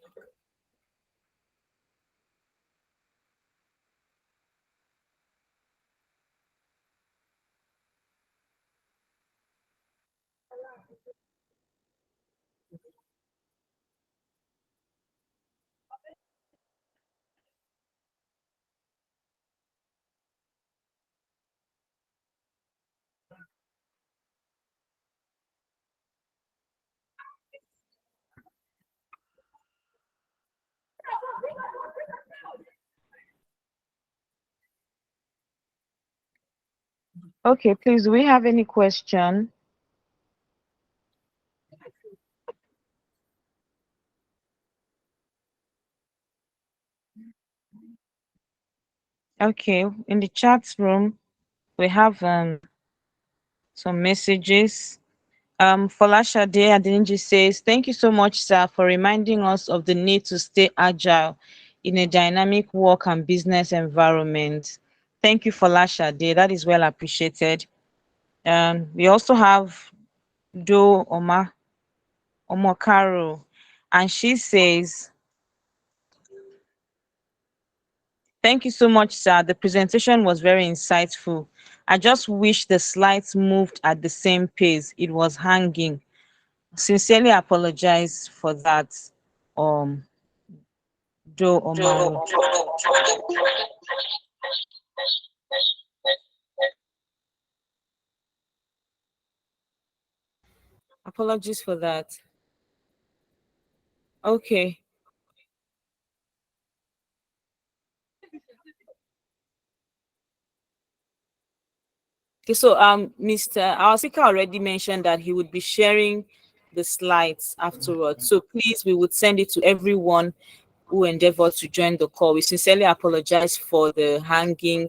Okay, please, do we have any question? Okay, in the chat room, we have some messages. Folashade Adeniji says, thank you so much, sir, for reminding us of the need to stay agile in a dynamic work and business environment. Thank you, Folashade. That is well appreciated. We also have Do Omokaro, and she says, thank you so much, sir. The presentation was very insightful. I just wish the slides moved at the same pace. It was hanging. Sincerely apologize for that. Do Omaro. Apologies for that. Okay. Okay, so our speaker already mentioned that he would be sharing the slides afterwards. So please, we would send it to everyone who endeavored to join the call. We sincerely apologize for the hanging.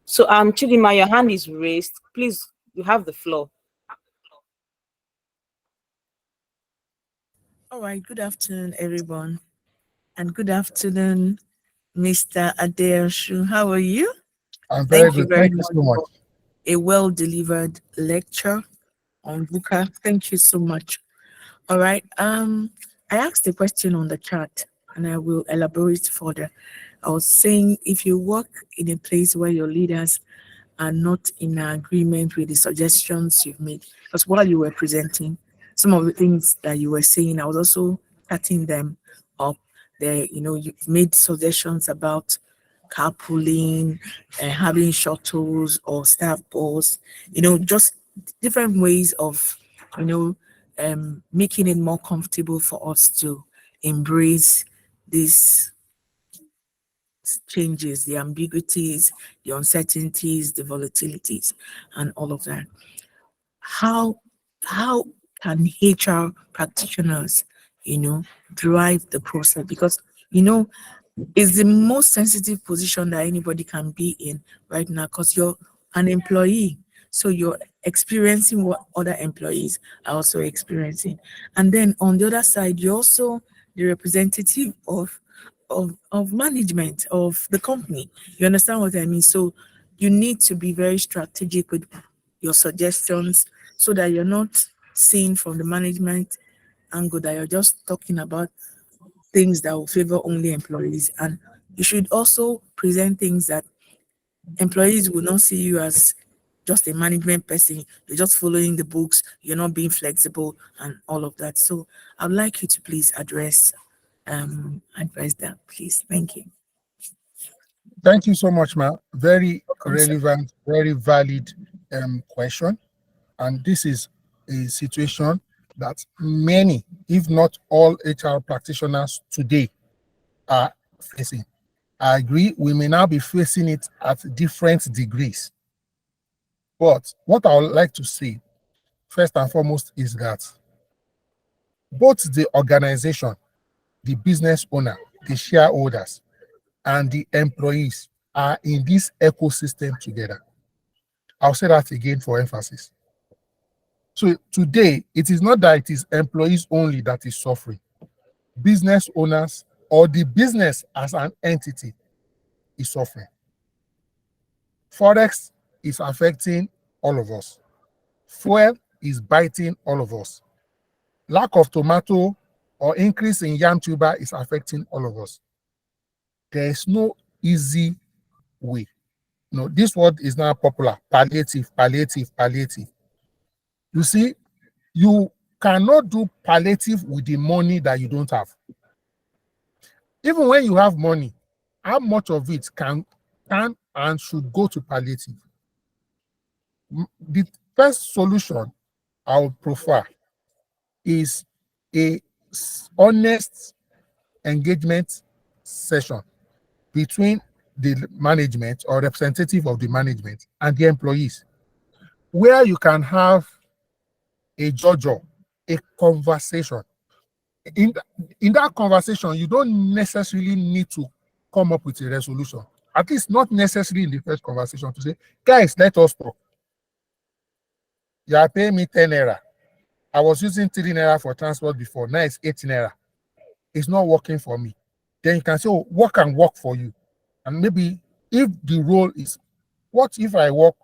So Chidima, your hand is raised. Please, you have the floor. All right, good afternoon, everyone. And good afternoon, Mr. Adeosun. How are you? I'm very good. Very Thank you much so much. for a well-delivered lecture on VUCA. Thank you so much. All right. I asked a question on the chat and I will elaborate further. I was saying if you work in a place where your leaders are not in agreement with the suggestions you've made, because while you were presenting, some of the things that you were saying, I was also cutting them up. There, you've made suggestions about carpooling, having shuttles or staff bus, just different ways of, making it more comfortable for us to embrace these changes, the ambiguities, the uncertainties, the volatilities, and all of that. How can HR practitioners, drive the process? Because it's the most sensitive position that anybody can be in right now, because you're an employee. So you're experiencing what other employees are also experiencing. And then on the other side, you're also the representative of management of the company. You understand what I mean? So you need to be very strategic with your suggestions so that you're not seeing from the management angle that you're just talking about things that will favor only employees. And you should also present things that employees will not see you as just a management person. You're just following the books, you're not being flexible and all of that. So I'd like you to please address that, please. Thank you. Thank you so much, Ma. Very relevant, very valid question. And this is a situation that many, if not all HR practitioners today are facing. I agree, we may now be facing it at different degrees. But what I would like to say, first and foremost, is that both the organization, the business owner, the shareholders, and the employees are in this ecosystem together. I'll say that again for emphasis. So today, it is not that it is employees only that is suffering. Business owners or the business as an entity is suffering. Forex is affecting all of us. Fuel is biting all of us. Lack of tomato or increase in yam tuber is affecting all of us. There is no easy way. No, this word is now popular. Palliative, palliative, palliative. You see, you cannot do palliative with the money that you don't have. Even when you have money, how much of it can and should go to palliative? The first solution I would prefer is a honest engagement session between the management or representative of the management and the employees, where you can have a jojo, a conversation. In that conversation, you don't necessarily need to come up with a resolution, at least not necessarily in the first conversation, to say, guys, let us talk. You are paying me 10 naira. I was using 3 naira for transport before, now it's 8 naira. It's not working for me. Then you can say, oh, what can work for you? And maybe if the role is, what if I work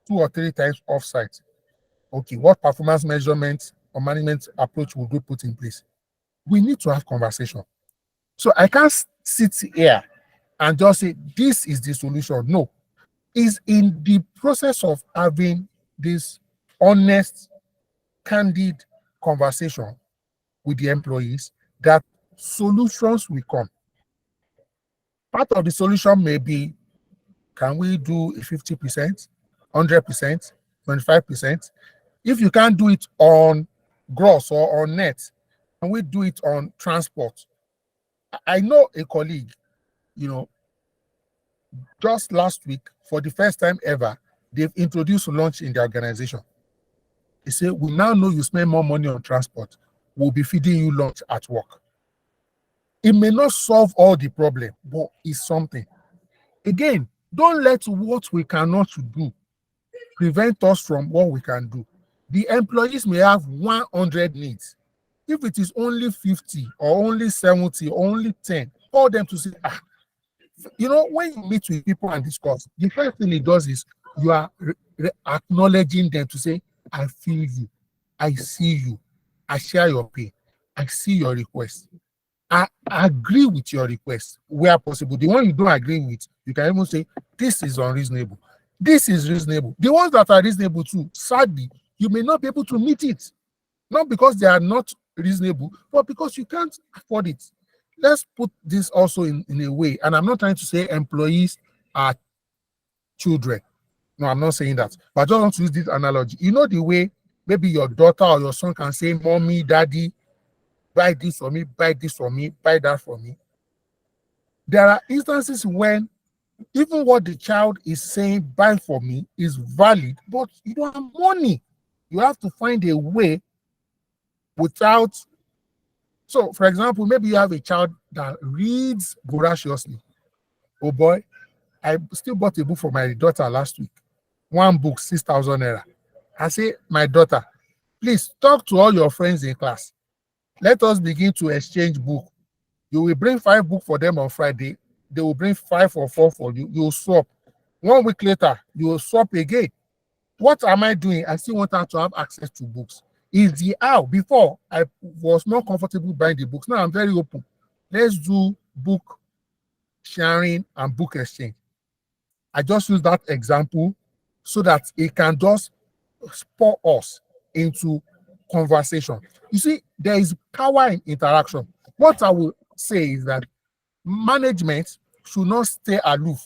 2 or 3 times off-site? Okay, what performance measurement or management approach would we put in place? We need to have conversation. So I can't sit here and just say, this is the solution. No, it's in the process of having this honest, candid conversation with the employees that solutions will come. Part of the solution may be, can we do a 50%, 100%, 25%? If you can't do it on gross or on net, can we do it on transport? I know a colleague, just last week, for the first time ever, they've introduced lunch in the organization. They say, we now know you spend more money on transport. We'll be feeding you lunch at work. It may not solve all the problem, but it's something. Again, don't let what we cannot do prevent us from what we can do. The employees may have 100 needs. If it is only 50 or only 70 or only 10, call them to say, when you meet with people and discuss, the first thing it does is you are acknowledging them to say, I feel you, I see you, I share your pain, I see your request. I agree with your request where possible. The one you don't agree with, you can even say, this is unreasonable. This is reasonable. The ones that are reasonable too, sadly, you may not be able to meet it. Not because they are not reasonable, but because you can't afford it. Let's put this also in a way, and I'm not trying to say employees are children. No, I'm not saying that. But I just want to use this analogy. You know the way maybe your daughter or your son can say, mommy, daddy, buy this for me, buy this for me, buy that for me. There are instances when even what the child is saying, buy for me, is valid, but you don't have money. You have to find a way without. So, for example, maybe you have a child that reads voraciously. Oh boy, I still bought a book for my daughter last week. One book, 6,000 naira. I say, my daughter, please talk to all your friends in class. Let us begin to exchange books. You will bring 5 books for them on Friday. They will bring 5 or 4 for you. You will swap. 1 week later, you will swap again. What am I doing? I still want her to have access to books. Is the how. Before, I was not comfortable buying the books. Now I'm very open. Let's do book sharing and book exchange. I just use that example so that it can just spur us into conversation. You see, there is power in interaction. What I will say is that management should not stay aloof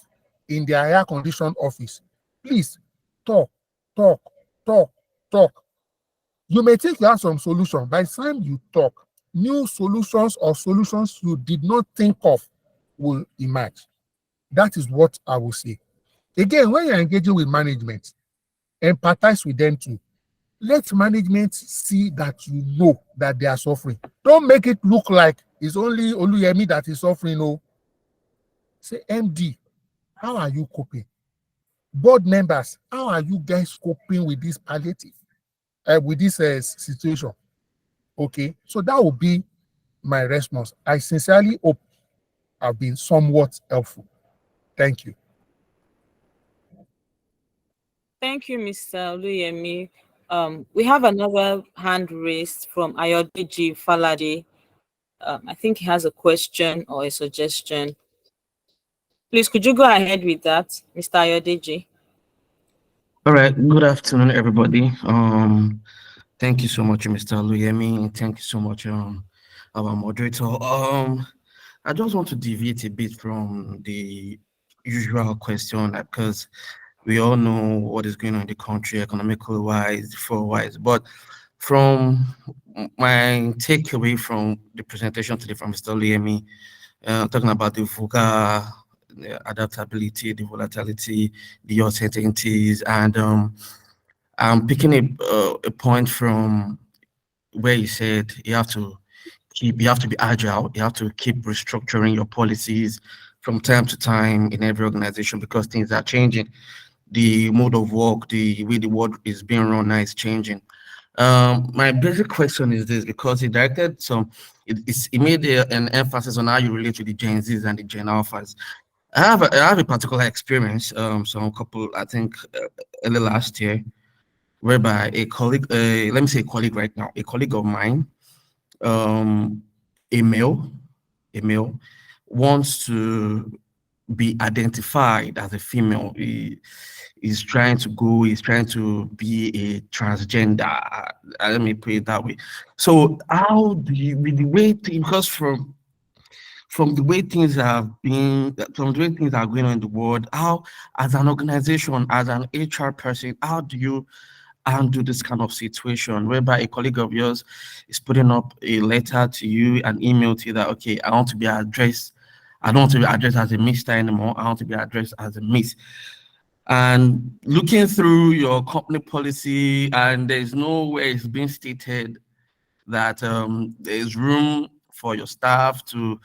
in their air-conditioned office. Please talk, talk, talk, talk. You may think you have some solution. By the time you talk, new solutions or solutions you did not think of will emerge. That is what I will say. Again, when you're engaging with management, empathize with them too. Let management see that you know that they are suffering. Don't make it look like it's only Oluyemi that is suffering. No. Say, MD, how are you coping? Board members, how are you guys coping with this palliative, with this situation? Okay, so that will be my response. I sincerely hope I've been somewhat helpful. Thank you. Thank you, Mr. Oluyemi. We have another hand raised from Ayodeji Falade. I think he has a question or a suggestion. Please, could you go ahead with that, Mr. Ayodeji? All right. Good afternoon, everybody. Thank you so much, Mr. Oluyemi. Thank you so much, our moderator. I just want to deviate a bit from the usual question because we all know what is going on in the country, economically wise, for wise. But from my takeaway from the presentation today from Mr. Oluyemi, talking about the VUCA, the adaptability, the volatility, the uncertainties, and I'm picking a point from where he said you have to be agile, you have to keep restructuring your policies from time to time in every organization because things are changing. The mode of work, the way the world is being run now is changing. My basic question is this, because he directed he made an emphasis on how you relate to the Gen Zs and the Gen Alphas. I have a particular experience, I think early last year, whereby a colleague, let me say a colleague right now, a colleague of mine, a male, wants to be identified as a female. He's trying to be a transgender. Let me put it that way. So how do you, with the way things, because from the way things have been, from the way things are going on in the world, how, as an organization, as an HR person, how do you handle this kind of situation whereby a colleague of yours is putting up a letter to you, an email to you that, okay, I don't want to be addressed as a Mr. anymore, I want to be addressed as a Miss. And looking through your company policy, and there's nowhere it's been stated that there's room for your staff to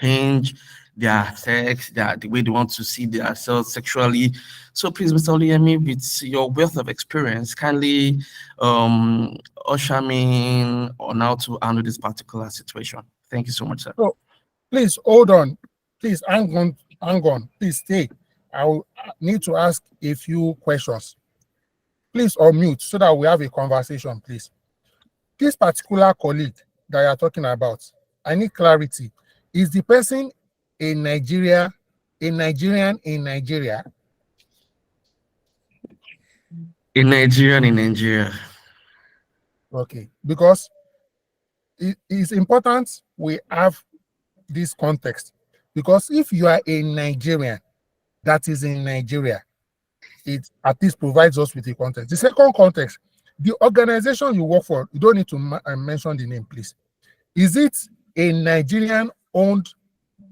change their sex, the way they want to see themselves sexually. So please, Mr. Oluyemi, with your wealth of experience, kindly usher me in on how to handle this particular situation. Thank you so much, sir. So, please hold on. Please hang on. Please stay. I will need to ask a few questions. Please unmute so that we have a conversation, please. This particular colleague that you are talking about, I need clarity. Is the person a Nigerian in Nigeria? A Nigerian in Nigeria. Okay, because it is important we have this context. Because if you are a Nigerian that is in Nigeria, it at least provides us with a context. The second context, the organization you work for, you don't need to mention the name, please. Is it a Nigerian-owned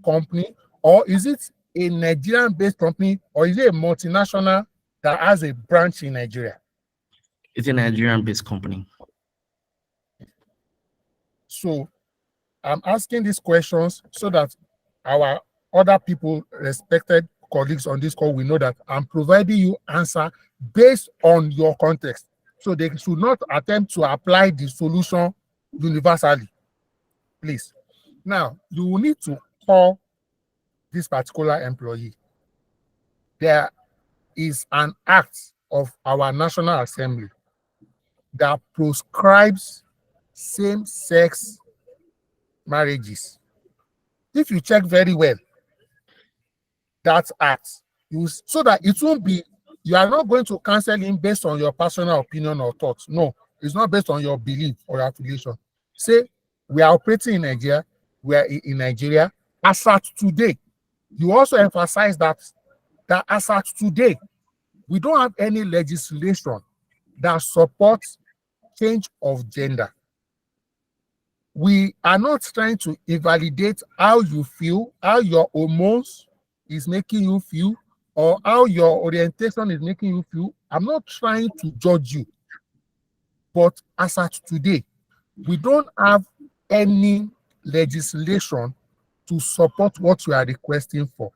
company, or is it a Nigerian-based company, or is it a multinational that has a branch in Nigeria? It's a Nigerian-based company. So I'm asking these questions so that our other people, respected colleagues on this call, will know that I'm providing you answer based on your context. So they should not attempt to apply the solution universally. Please. Now, you will need to call this particular employee. there is an act of our National Assembly that proscribes same-sex marriages. If you check very well, that act, so that it won't be, you are not going to cancel him based on your personal opinion or thoughts. No, it's not based on your belief or your affiliation. Say, we are operating in Nigeria, we are in Nigeria, as at today. You also emphasize that as at today, we don't have any legislation that supports change of gender. We are not trying to invalidate how you feel, how your hormones is making you feel, or how your orientation is making you feel. I'm not trying to judge you. But as at today, we don't have any legislation to support what you are requesting for.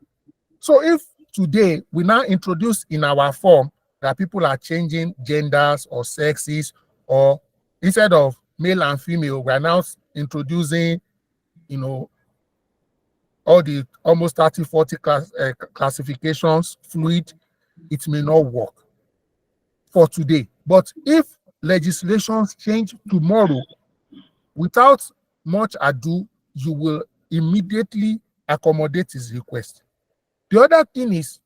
So if today we now introduce in our form that people are changing genders or sexes, or instead of male and female, we are now introducing, all the almost 30, 40 classifications, fluid, it may not work for today. But if legislations change tomorrow, without much ado, you will immediately accommodate his request. The other thing is,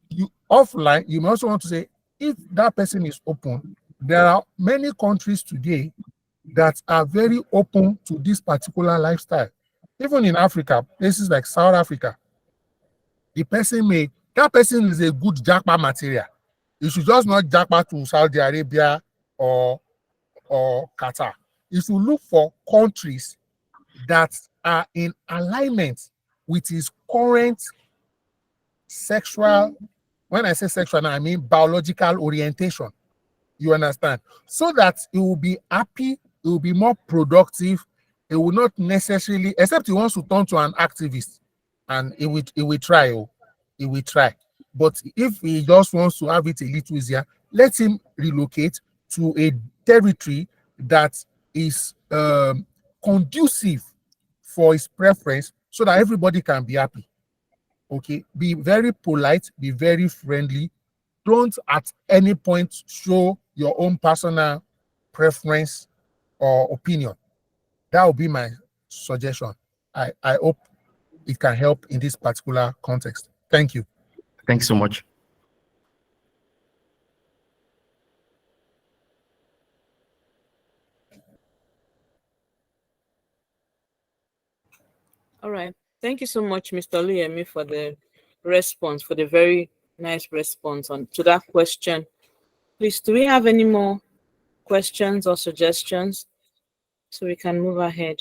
you offline, you may also want to say, if that person is open, there are many countries today that are very open to this particular lifestyle. Even in Africa, places like South Africa, that person is a good jackpot material. You should just not jackpot to Saudi Arabia or Qatar. You should look for countries that are in alignment with his current sexual, when I say sexual, I mean biological orientation. You understand? So that it will be happy, it will be more productive. It will not necessarily, except he wants to turn to an activist, and it will try. It will try. But if he just wants to have it a little easier, let him relocate to a territory that is conducive for his preference, so that everybody can be happy. Okay, be very polite, be very friendly. Don't at any point show your own personal preference or opinion. That would be my suggestion. I hope it can help in this particular context. Thank you. Thanks so much. All right. Thank you so much, Mr. Oluyemi, for the response, for the very nice response to that question. Please, do we have any more questions or suggestions so we can move ahead?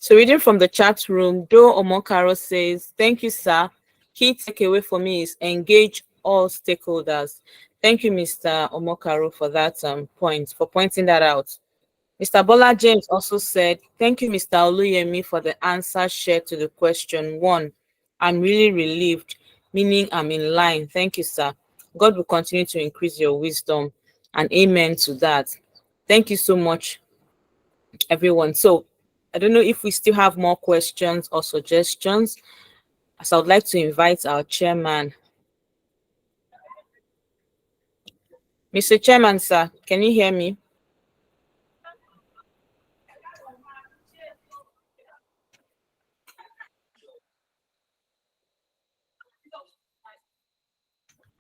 So reading from the chat room, Do Omokaro says, thank you, sir. Key takeaway for me is engage all stakeholders. Thank you, Mr. Omokaro, for that point, for pointing that out. Mr. Bola James also said, thank you, Mr. Oluyemi, for the answer shared to the question. 1, I'm really relieved, meaning I'm in line. Thank you, sir. God will continue to increase your wisdom, and amen to that. Thank you so much, everyone. So I don't know if we still have more questions or suggestions, as I would like to invite our chairman. Mr. Chairman, sir, can you hear me?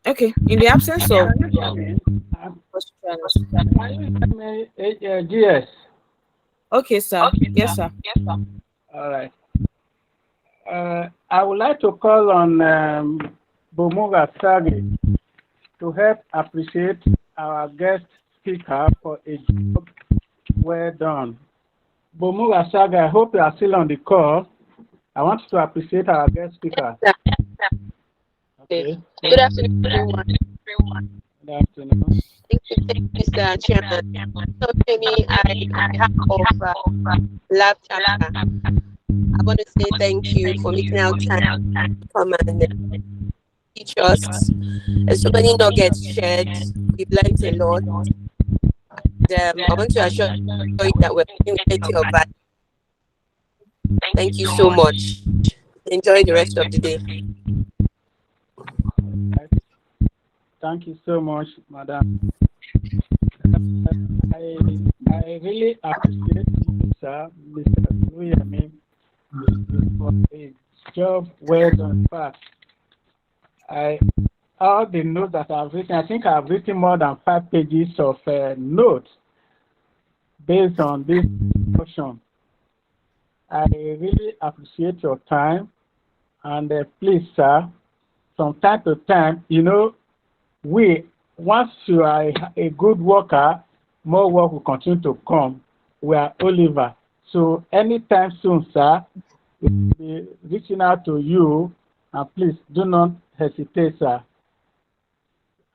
Okay, in the absence of questions. GS. Okay, sir. Yes, sir. All right. I would like to call on Bomuga Sagi to help appreciate our guest speaker for a job well done. Bomuga Sagi, I hope you are still on the call. I want to appreciate our guest speaker. Okay. Good afternoon, everyone. Good afternoon. Thank you, Mr. Chairman. So, Jamie, on behalf of Lab Chapter, I want to say thank you for making out time to come and teach us. There's so many nuggets shared. We've learned a lot. And, I want to assure you that we're putting plenty of value. Thank you so much. Enjoy the rest of the day. Thank you so much, Madam. I really appreciate you, sir, Mr. Oluyemi, for a job well done. Fast. All the notes that I've written, I think I've written more than 5 pages of notes based on this discussion. I really appreciate your time, and please, sir, from time to time, once you are a good worker, more work will continue to come. We are Oliver. So anytime soon, sir, we'll be reaching out to you, and please do not hesitate, sir.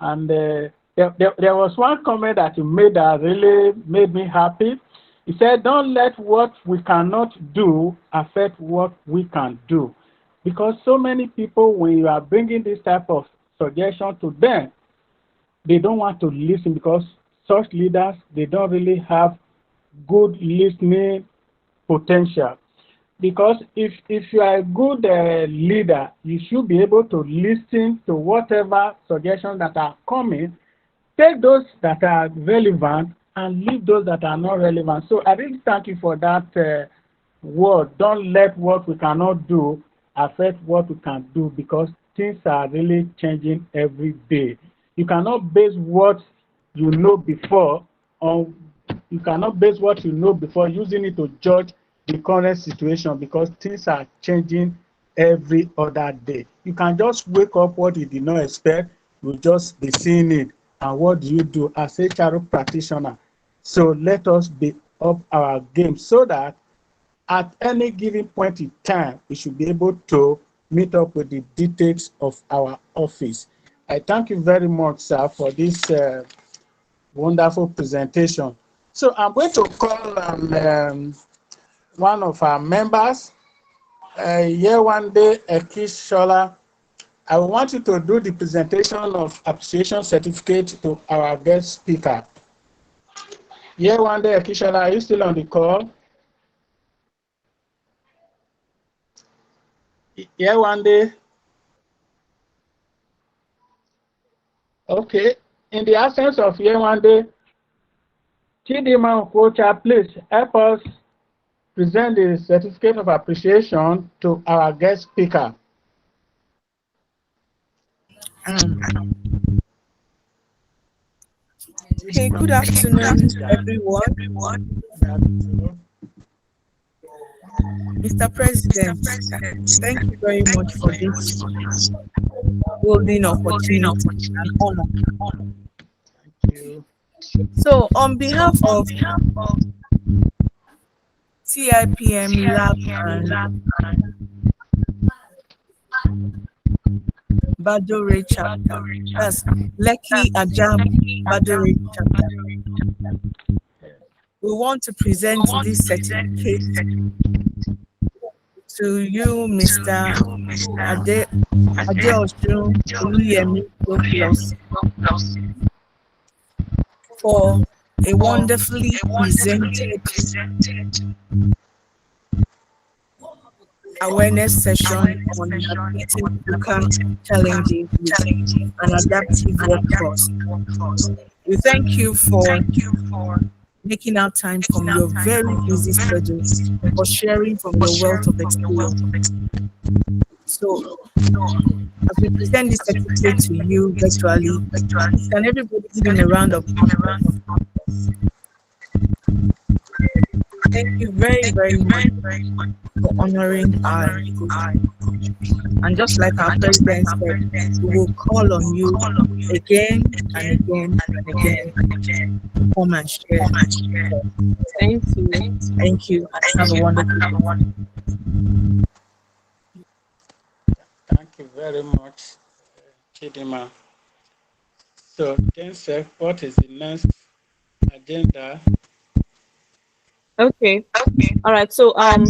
And there was one comment that you made that really made me happy. He said, don't let what we cannot do affect what we can do. Because so many people, when you are bringing this type of suggestion to them, they don't want to listen, because such leaders, they don't really have good listening potential. Because if you are a good leader, you should be able to listen to whatever suggestions that are coming, take those that are relevant, and leave those that are not relevant. So I really thank you for that word. Don't let what we cannot do affect what we can do, because things are really changing every day. You cannot base what you know before on, you cannot base what you know before using it to judge the current situation, because things are changing every other day. You can just wake up what you did not expect, you just be seeing it. And what do you do as a HR practitioner? So let us be up our game, so that at any given point in time, we should be able to meet up with the details of our office. I thank you very much, sir, for this wonderful presentation. So I'm going to call one of our members, Yewande Ekishola. I want you to do the presentation of appreciation certificate to our guest speaker. Yewande Ekishola, are you still on the call? Yewande. Okay. In the absence of Yewande, Chidima Okocha, please help us present the certificate of appreciation to our guest speaker. Okay, good afternoon, everyone. Mr. President, thank you very much for this golden opportunity and honor. Thank you. So, on behalf of CIPM Lab and Badore chapter, that's Lekki Ajam Badore chapter, we want to present this certificate to you, Mr. Adeosun Oluyemi for a wonderfully presented awareness session on navigating VUCA challenges with an adaptive workforce. We thank you for making out time from your very busy schedule for sharing from your wealth of experience. So, as we present this certificate to you virtually, can everybody give him a round of applause? Thank you very, very much for honoring our invitation. And just like our president said, we will call on you again and again and again to come and share. Thank you. Thank you. And have a wonderful one. Thank you very much, Chidima. So, then, sir, what is the next agenda? Okay. All right. So I'd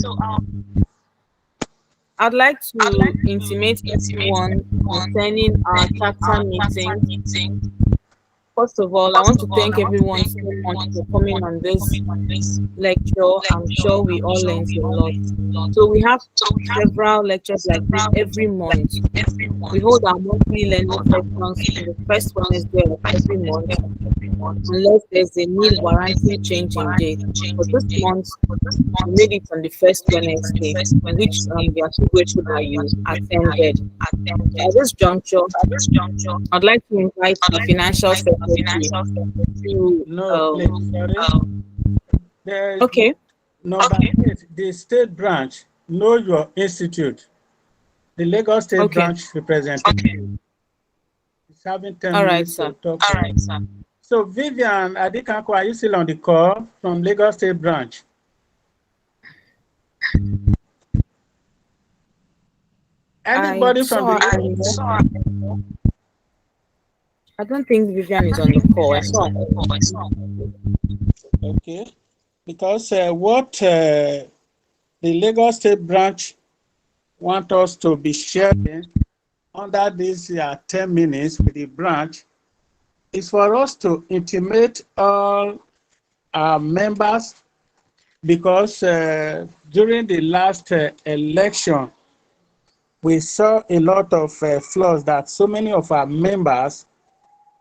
like to intimate everyone concerning our chapter meeting First of all, I want to thank everyone so much for coming on this lecture. I'm sure we all learned a lot. So we have several lectures like this every month. We hold our monthly learning sessions on the first Wednesday of every month, unless there's a need warranting change in date. But this month, we made it on the first Wednesday, which we are so grateful that you attended. So at this juncture, I'd like to invite the financial secretary to No, please, sorry. There's okay. number 8, the state branch. Know your institute. The Lagos State branch representative. It's having 10 All right, minutes sir. to talk. All right, sir. So Vivian Adikanko, are you still on the call from Lagos State branch? Anybody from the I don't think Vivian is on the call. I saw. Okay, because what the Lagos State branch want us to be sharing under these 10 minutes with the branch is for us to intimate all our members, because during the last election, we saw a lot of flaws that so many of our members,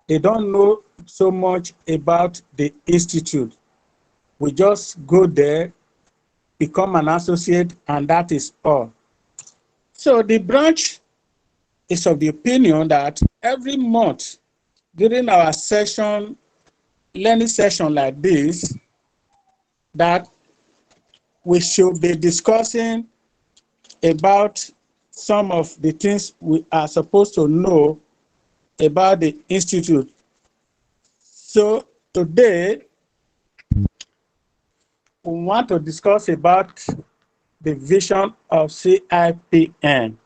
they don't know so much about the institute. We just go there, become an associate, and that is all. So the branch is of the opinion that every month during our session, learning session like this, that we should be discussing about some of the things we are supposed to know about the institute. So today, we want to discuss about the vision of CIPN.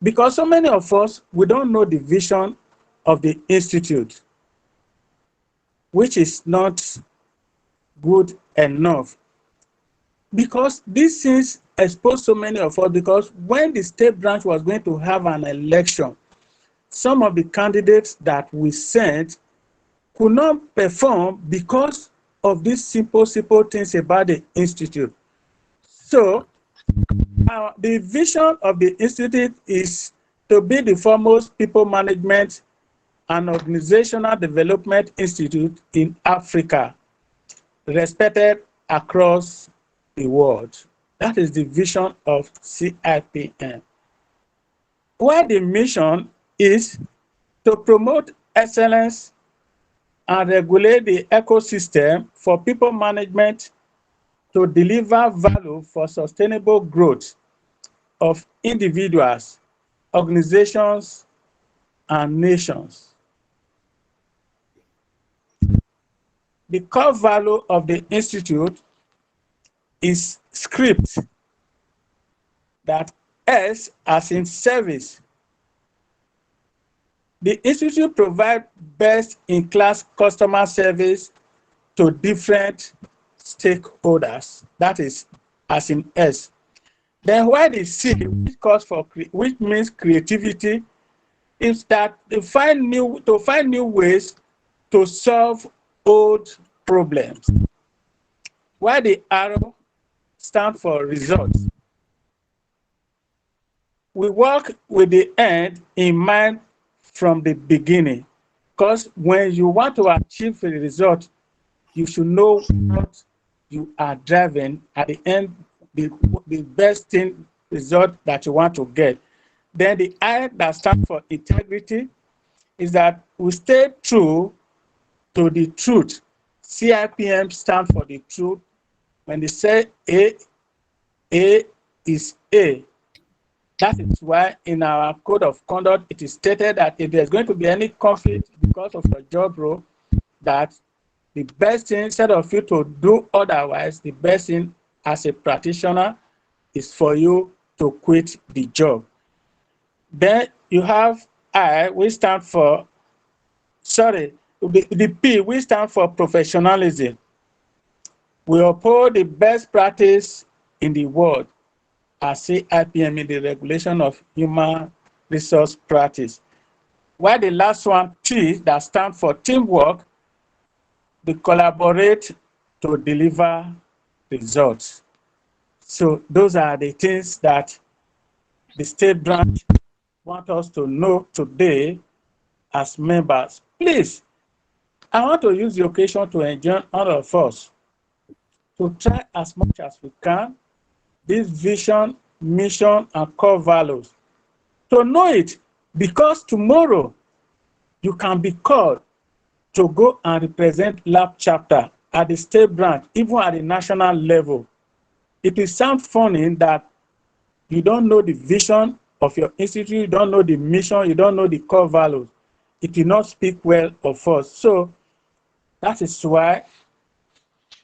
Because so many of us, we don't know the vision of the institute, which is not good enough. Because these things expose so many of us, because when the state branch was going to have an election, some of the candidates that we sent could not perform because of these simple things about the institute. So the vision of the institute is to be the foremost people management and organizational development institute in Africa, respected across the world. That is the vision of CIPN. Where the mission is to promote excellence and regulate the ecosystem for people management to deliver value for sustainable growth of individuals, organizations, and nations. The core value of the Institute is script, that S as in service. The Institute provides best-in-class customer service to different stakeholders. That is as in S. Then why the C, which means creativity, is that to find new ways to solve old problems. Why the arrow stands for results. We work with the end in mind from the beginning, because when you want to achieve a result, you should know what you are driving at the end, the best thing result that you want to get. Then the I that stands for integrity is that we stay true to the truth. CIPM stands for the truth. When they say A is A. That is why in our code of conduct, it is stated that if there's going to be any conflict because of your job role, that the best thing, instead of you to do otherwise, the best thing as a practitioner is for you to quit the job. Then you have I, which stand for, the P, which stand for professionalism. We uphold the best practice in the world as CIPM in the regulation of human resource practice. while the last one, T, that stands for teamwork, they collaborate to deliver results. So those are the things that the state branch want us to know today as members. Please, I want to use the occasion to enjoin all of us to try as much as we can this vision, mission, and core values. To know it, because tomorrow you can be called to go and represent lab chapter at the state branch, even at the national level. It will sound funny that you don't know the vision of your institute, you don't know the mission, you don't know the core values. It will not speak well of us. So that is why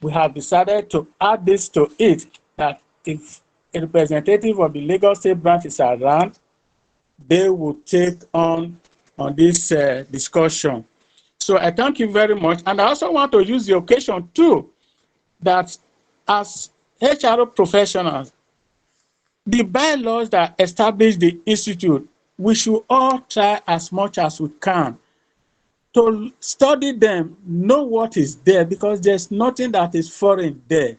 we have decided to add this to it, that if a representative of the Lagos State branch is around, they will take on this discussion. So I thank you very much. And I also want to use the occasion too, that as HRO professionals, the bylaws that establish the institute, we should all try as much as we can to study them, know what is there, because there's nothing that is foreign there.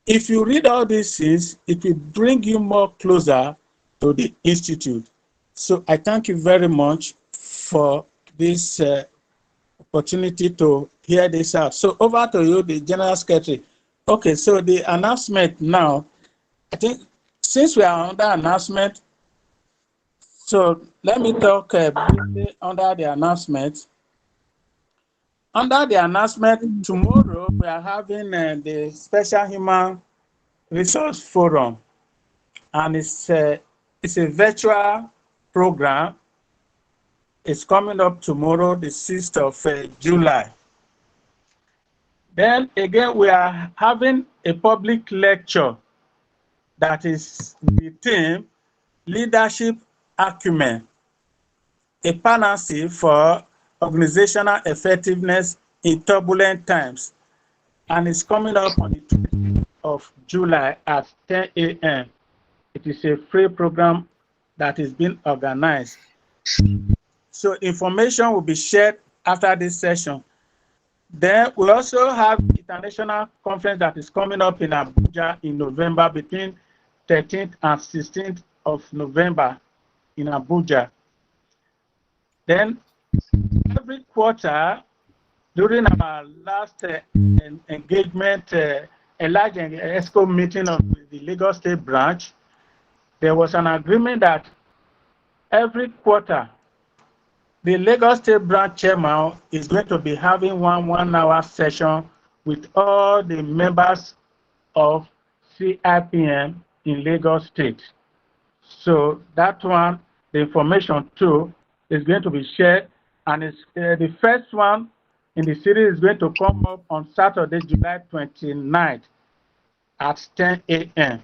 If you read all these things, it will bring you more closer to the institute. So I thank you very much for this opportunity to hear this out. So over to you, the General Secretary. Okay, so the announcement now, I think since we are under announcement, so let me talk briefly under the announcement. Under the announcement, tomorrow we are having the Special Human Resource Forum, and it's a virtual program. It's coming up tomorrow, the 6th of July. Then again, we are having a public lecture that is the theme, Leadership Acumen, a panacea for organizational effectiveness in turbulent times. And it's coming up on the 20th of July at 10 a.m. It is a free program that is being organized. So information will be shared after this session. Then we also have the international conference that is coming up in Abuja in November, between 13th and 16th of November in Abuja. Then every quarter, during our last engagement, a large ESCO meeting of the Lagos State branch, there was an agreement that every quarter, the Lagos State branch chairman is going to be having one hour session with all the members of CIPM in Lagos State. So that one, the information too, is going to be shared, and it's, the first one in the series is going to come up on Saturday, July 29th at 10 a.m.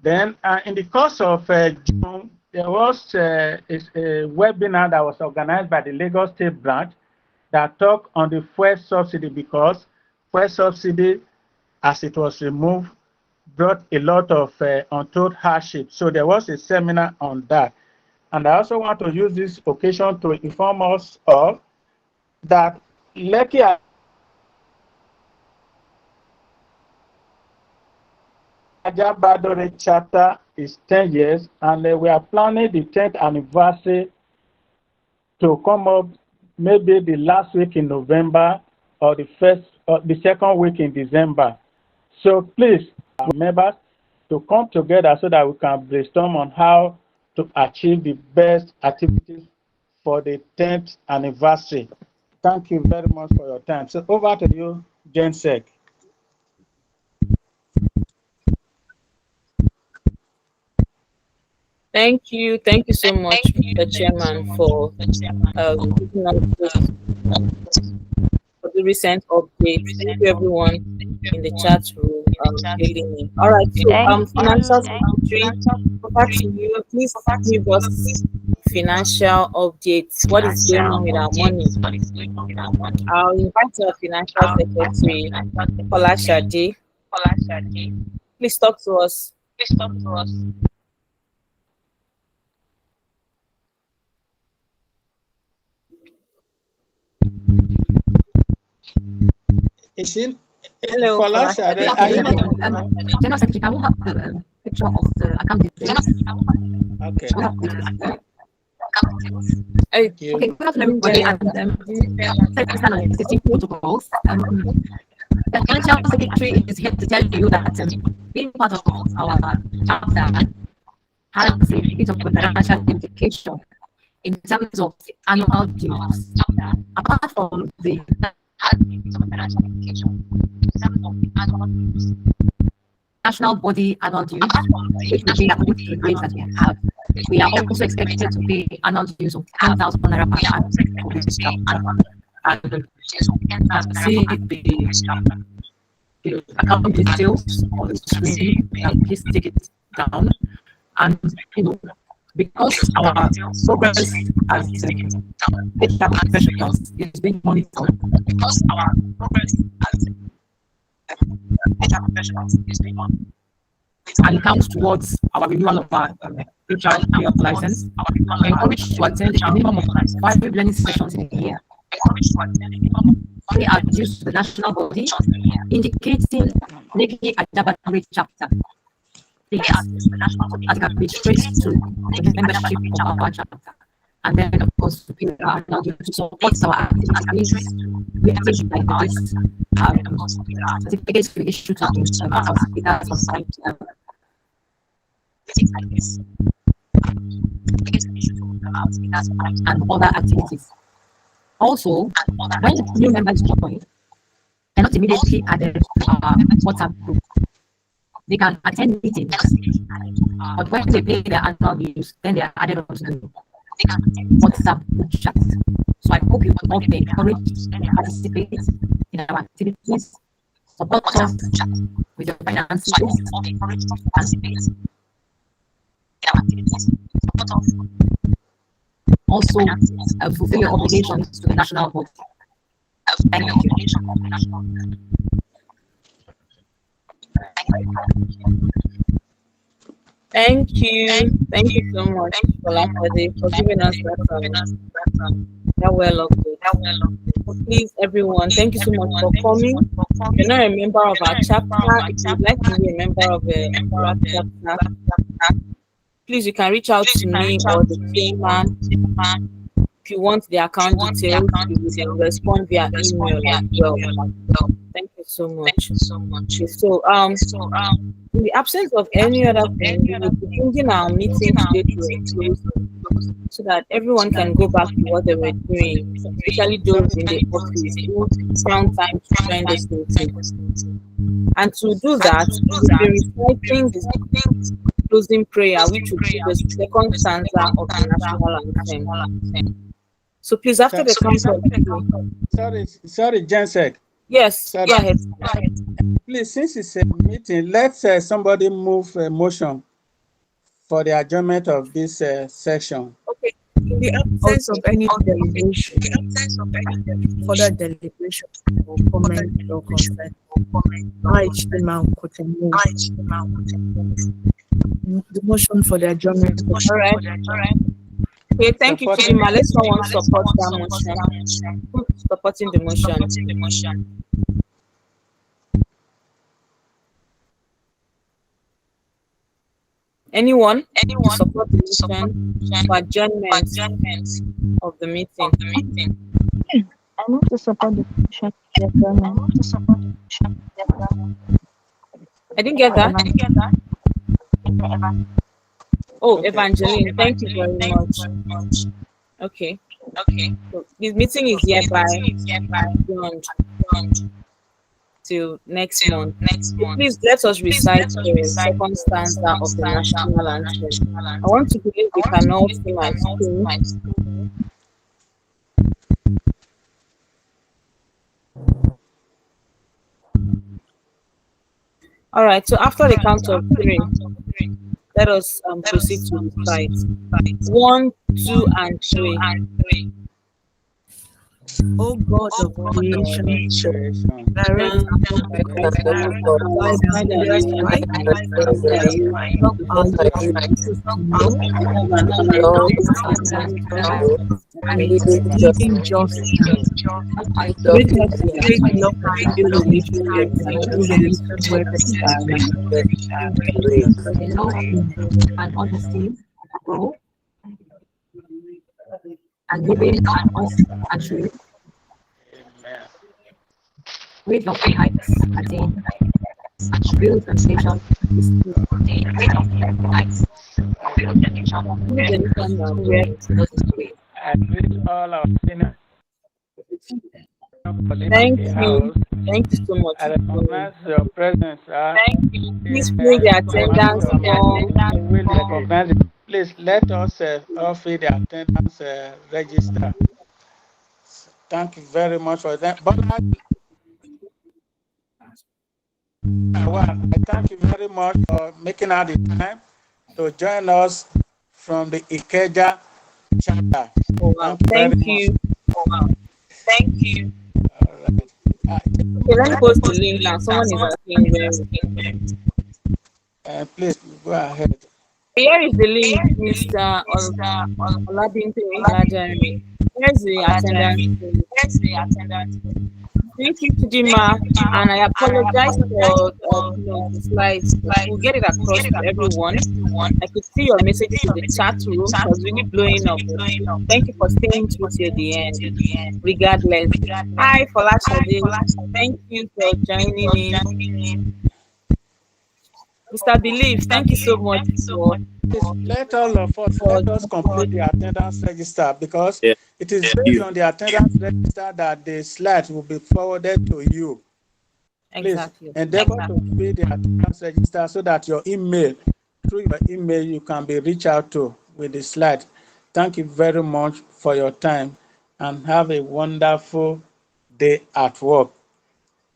Then in the course of June, there was a webinar that was organized by the Lagos State branch that talked on the fuel subsidy, because fuel subsidy, as it was removed, brought a lot of untold hardship. So there was a seminar on that. And I also want to use this occasion to inform us all that Lekki Ajabadore chapter is 10 years, and we are planning the 10th anniversary to come up maybe the last week in November or the second week in December. So please, our members, to come together so that we can brainstorm on how to achieve the best activities for the 10th anniversary. Thank you very much for your time. So over to you, Jensek. Thank you so much, Mr. Chairman, for giving us for the recent update. Thank you, everyone in the chat room hailing in. All right, so financial secretary, over to you. Please give us financial updates. What is going on with our money? I'll invite our financial secretary, Olashade. Please talk to us. Hello. General Secretary, can we have the picture of the account details? Okay. Okay, good afternoon, everybody, and second on existing protocols. The financial secretary is here to tell you that being part of our chapter has a bit of financial implication in terms of annual dues. Apart from the national body annual dues, which will be according to the grades that we have, we are also expected to pay annual dues of 10,000 naira per annum for this chapter. And see the account details on the screen. Please take it down. And because our progress as HR professionals is being monitored, and it counts towards our renewal of our HR license, we encourage to attend a minimum of 5 learning sessions in a year. They are due to the national body, indicating Neki Ajabari chapter. As it restricts to the membership of our chapter. And then, of course, we are now to support our activities. We have things like this, certificates we issue to our speakers sometimes. And other activities. Also, when the new members join, they're not immediately added to our WhatsApp group. They can attend meetings, but when they pay their annual dues, then they are added on to the WhatsApp group chat. So I hope you will all be encouraged to participate in our activities, support us with your finances, also fulfill your obligations to the national body. Thank you. Thank you so much, for giving us that well update. Please, everyone, thank you so much for coming. If you're not a member of our chapter, if you'd like to be a member of our chapter, please, you can reach out to me or the chairman. If you want the account details, you will respond via email as well. Thank you so much. So, in the absence of any other thing, we will be bringing our meeting today to a close so that everyone can go back to what they were doing, especially those in the office who found time to join this meeting. And to do that, we will be reciting the closing prayer, which will be the second stanza of the national anthem. So please, after the count of sorry, Jensek. Yes, go ahead. Please, since it's a meeting, let somebody move a motion for the adjournment of this session. Okay. In the absence of any deliberation, further deliberation or comment or consent, the motion for the adjournment. All right. Okay, thank you, Chima. Let's someone support that motion. Who's supporting the motion? Anyone to support the motion for adjournment of the meeting? I want to support the motion. I didn't get that. Oh, Evangeline, thank you very much. Okay. So this meeting is hereby adjourned till next month. Please let us recite the second stanza of the national anthem. I want to believe we can all see my screen. All right. So after the count of 3. Let us proceed to recite. 1, 2, and 3. O God of creation, direct and living just with great love and illumination where and honesty grow and living us and truth with love and heights attain and build a nation I greet all our senior Thank you. Thank you so much. I recognize your presence. Please fill the attendance form. We will recognize it. Please let us all fill the attendance register. Thank you very much for that. But I thank you very much for making out the time to join us from the Ikeja chapter. Oh, wow. Thank you. Oh, wow. Thank you. All right. Okay, let me post the link now. Someone is asking where. Please go ahead. Here is the link, Mr. Olabimpe Lajari. Here's the attendance. Thank you, Chidima, and I apologize for the slides. We'll get it across to everyone. I could see your messages in the chat room. It was really blowing up. Thank you for staying through till the end, regardless. Hi, Folashade. Thank you for joining in. Mr. Belief, thank you so much. Let all of us let us complete the attendance register because it is based on the attendance register that the slides will be forwarded to you. Exactly. Please endeavor to fill the attendance register so that your email, through your email, you can be reached out to with the slide. Thank you very much for your time and have a wonderful day at work.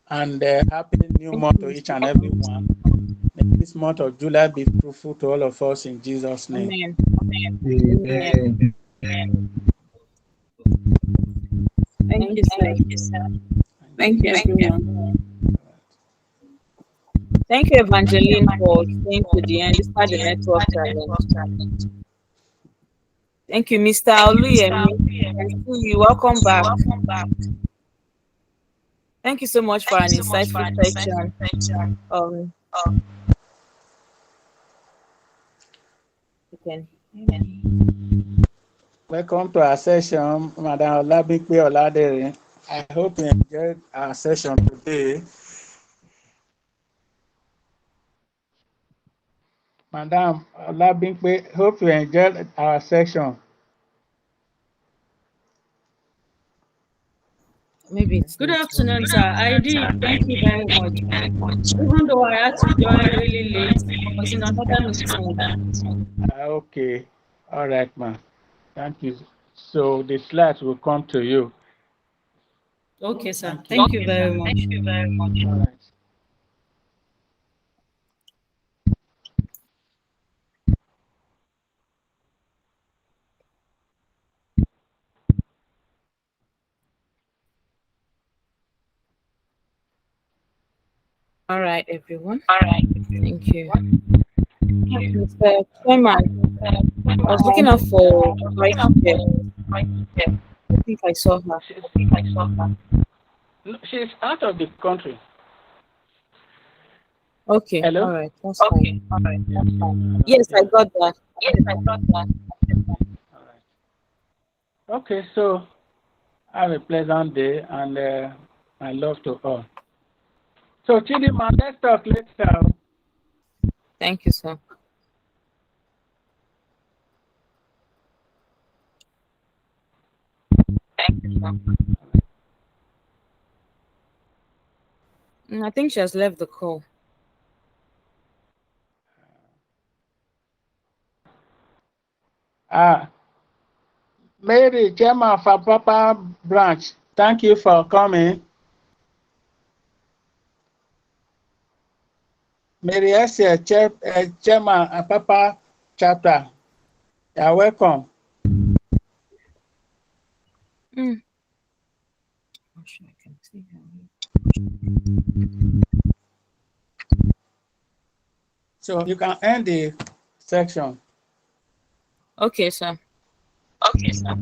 And happy new month to each and every one. May this month of July be fruitful to all of us in Jesus' name. Amen. Thank you, sir. Thank you, everyone. Thank you, Evangeline, for staying to the end despite the network challenge. Thank you, Mr. Oluyemi. You welcome back. Thank you so much for an insightful section. Welcome to our session, Madam Olabimpe Oladere. I hope you enjoyed our session today. Madam Olabimpe, hope you enjoyed our session. Maybe it's good afternoon, sir. I did. Thank you very much. Even though I had to join really late, I was in another meeting. Okay. All right, ma'am. Thank you. So the slides will come to you. Okay, sir. Thank you very much. Thank you very much. All right. All right, everyone. All right. Thank you. Mr. Chairman, I was looking out for right here. I think I saw her. No, she's out of the country. Okay. Hello? All right. That's fine. All right. That's fine. Yes, I got that. All right. Okay, so have a pleasant day and my love to all. So Chidima, let's talk later. Thank you, sir. Thank you, sir. I think she has left the call. Mary, Chairman of our Papa branch, thank you for coming. Mary Essie, Chairman of Papa chapter, you're welcome. So you can end the section. Okay, sir. Okay, sir.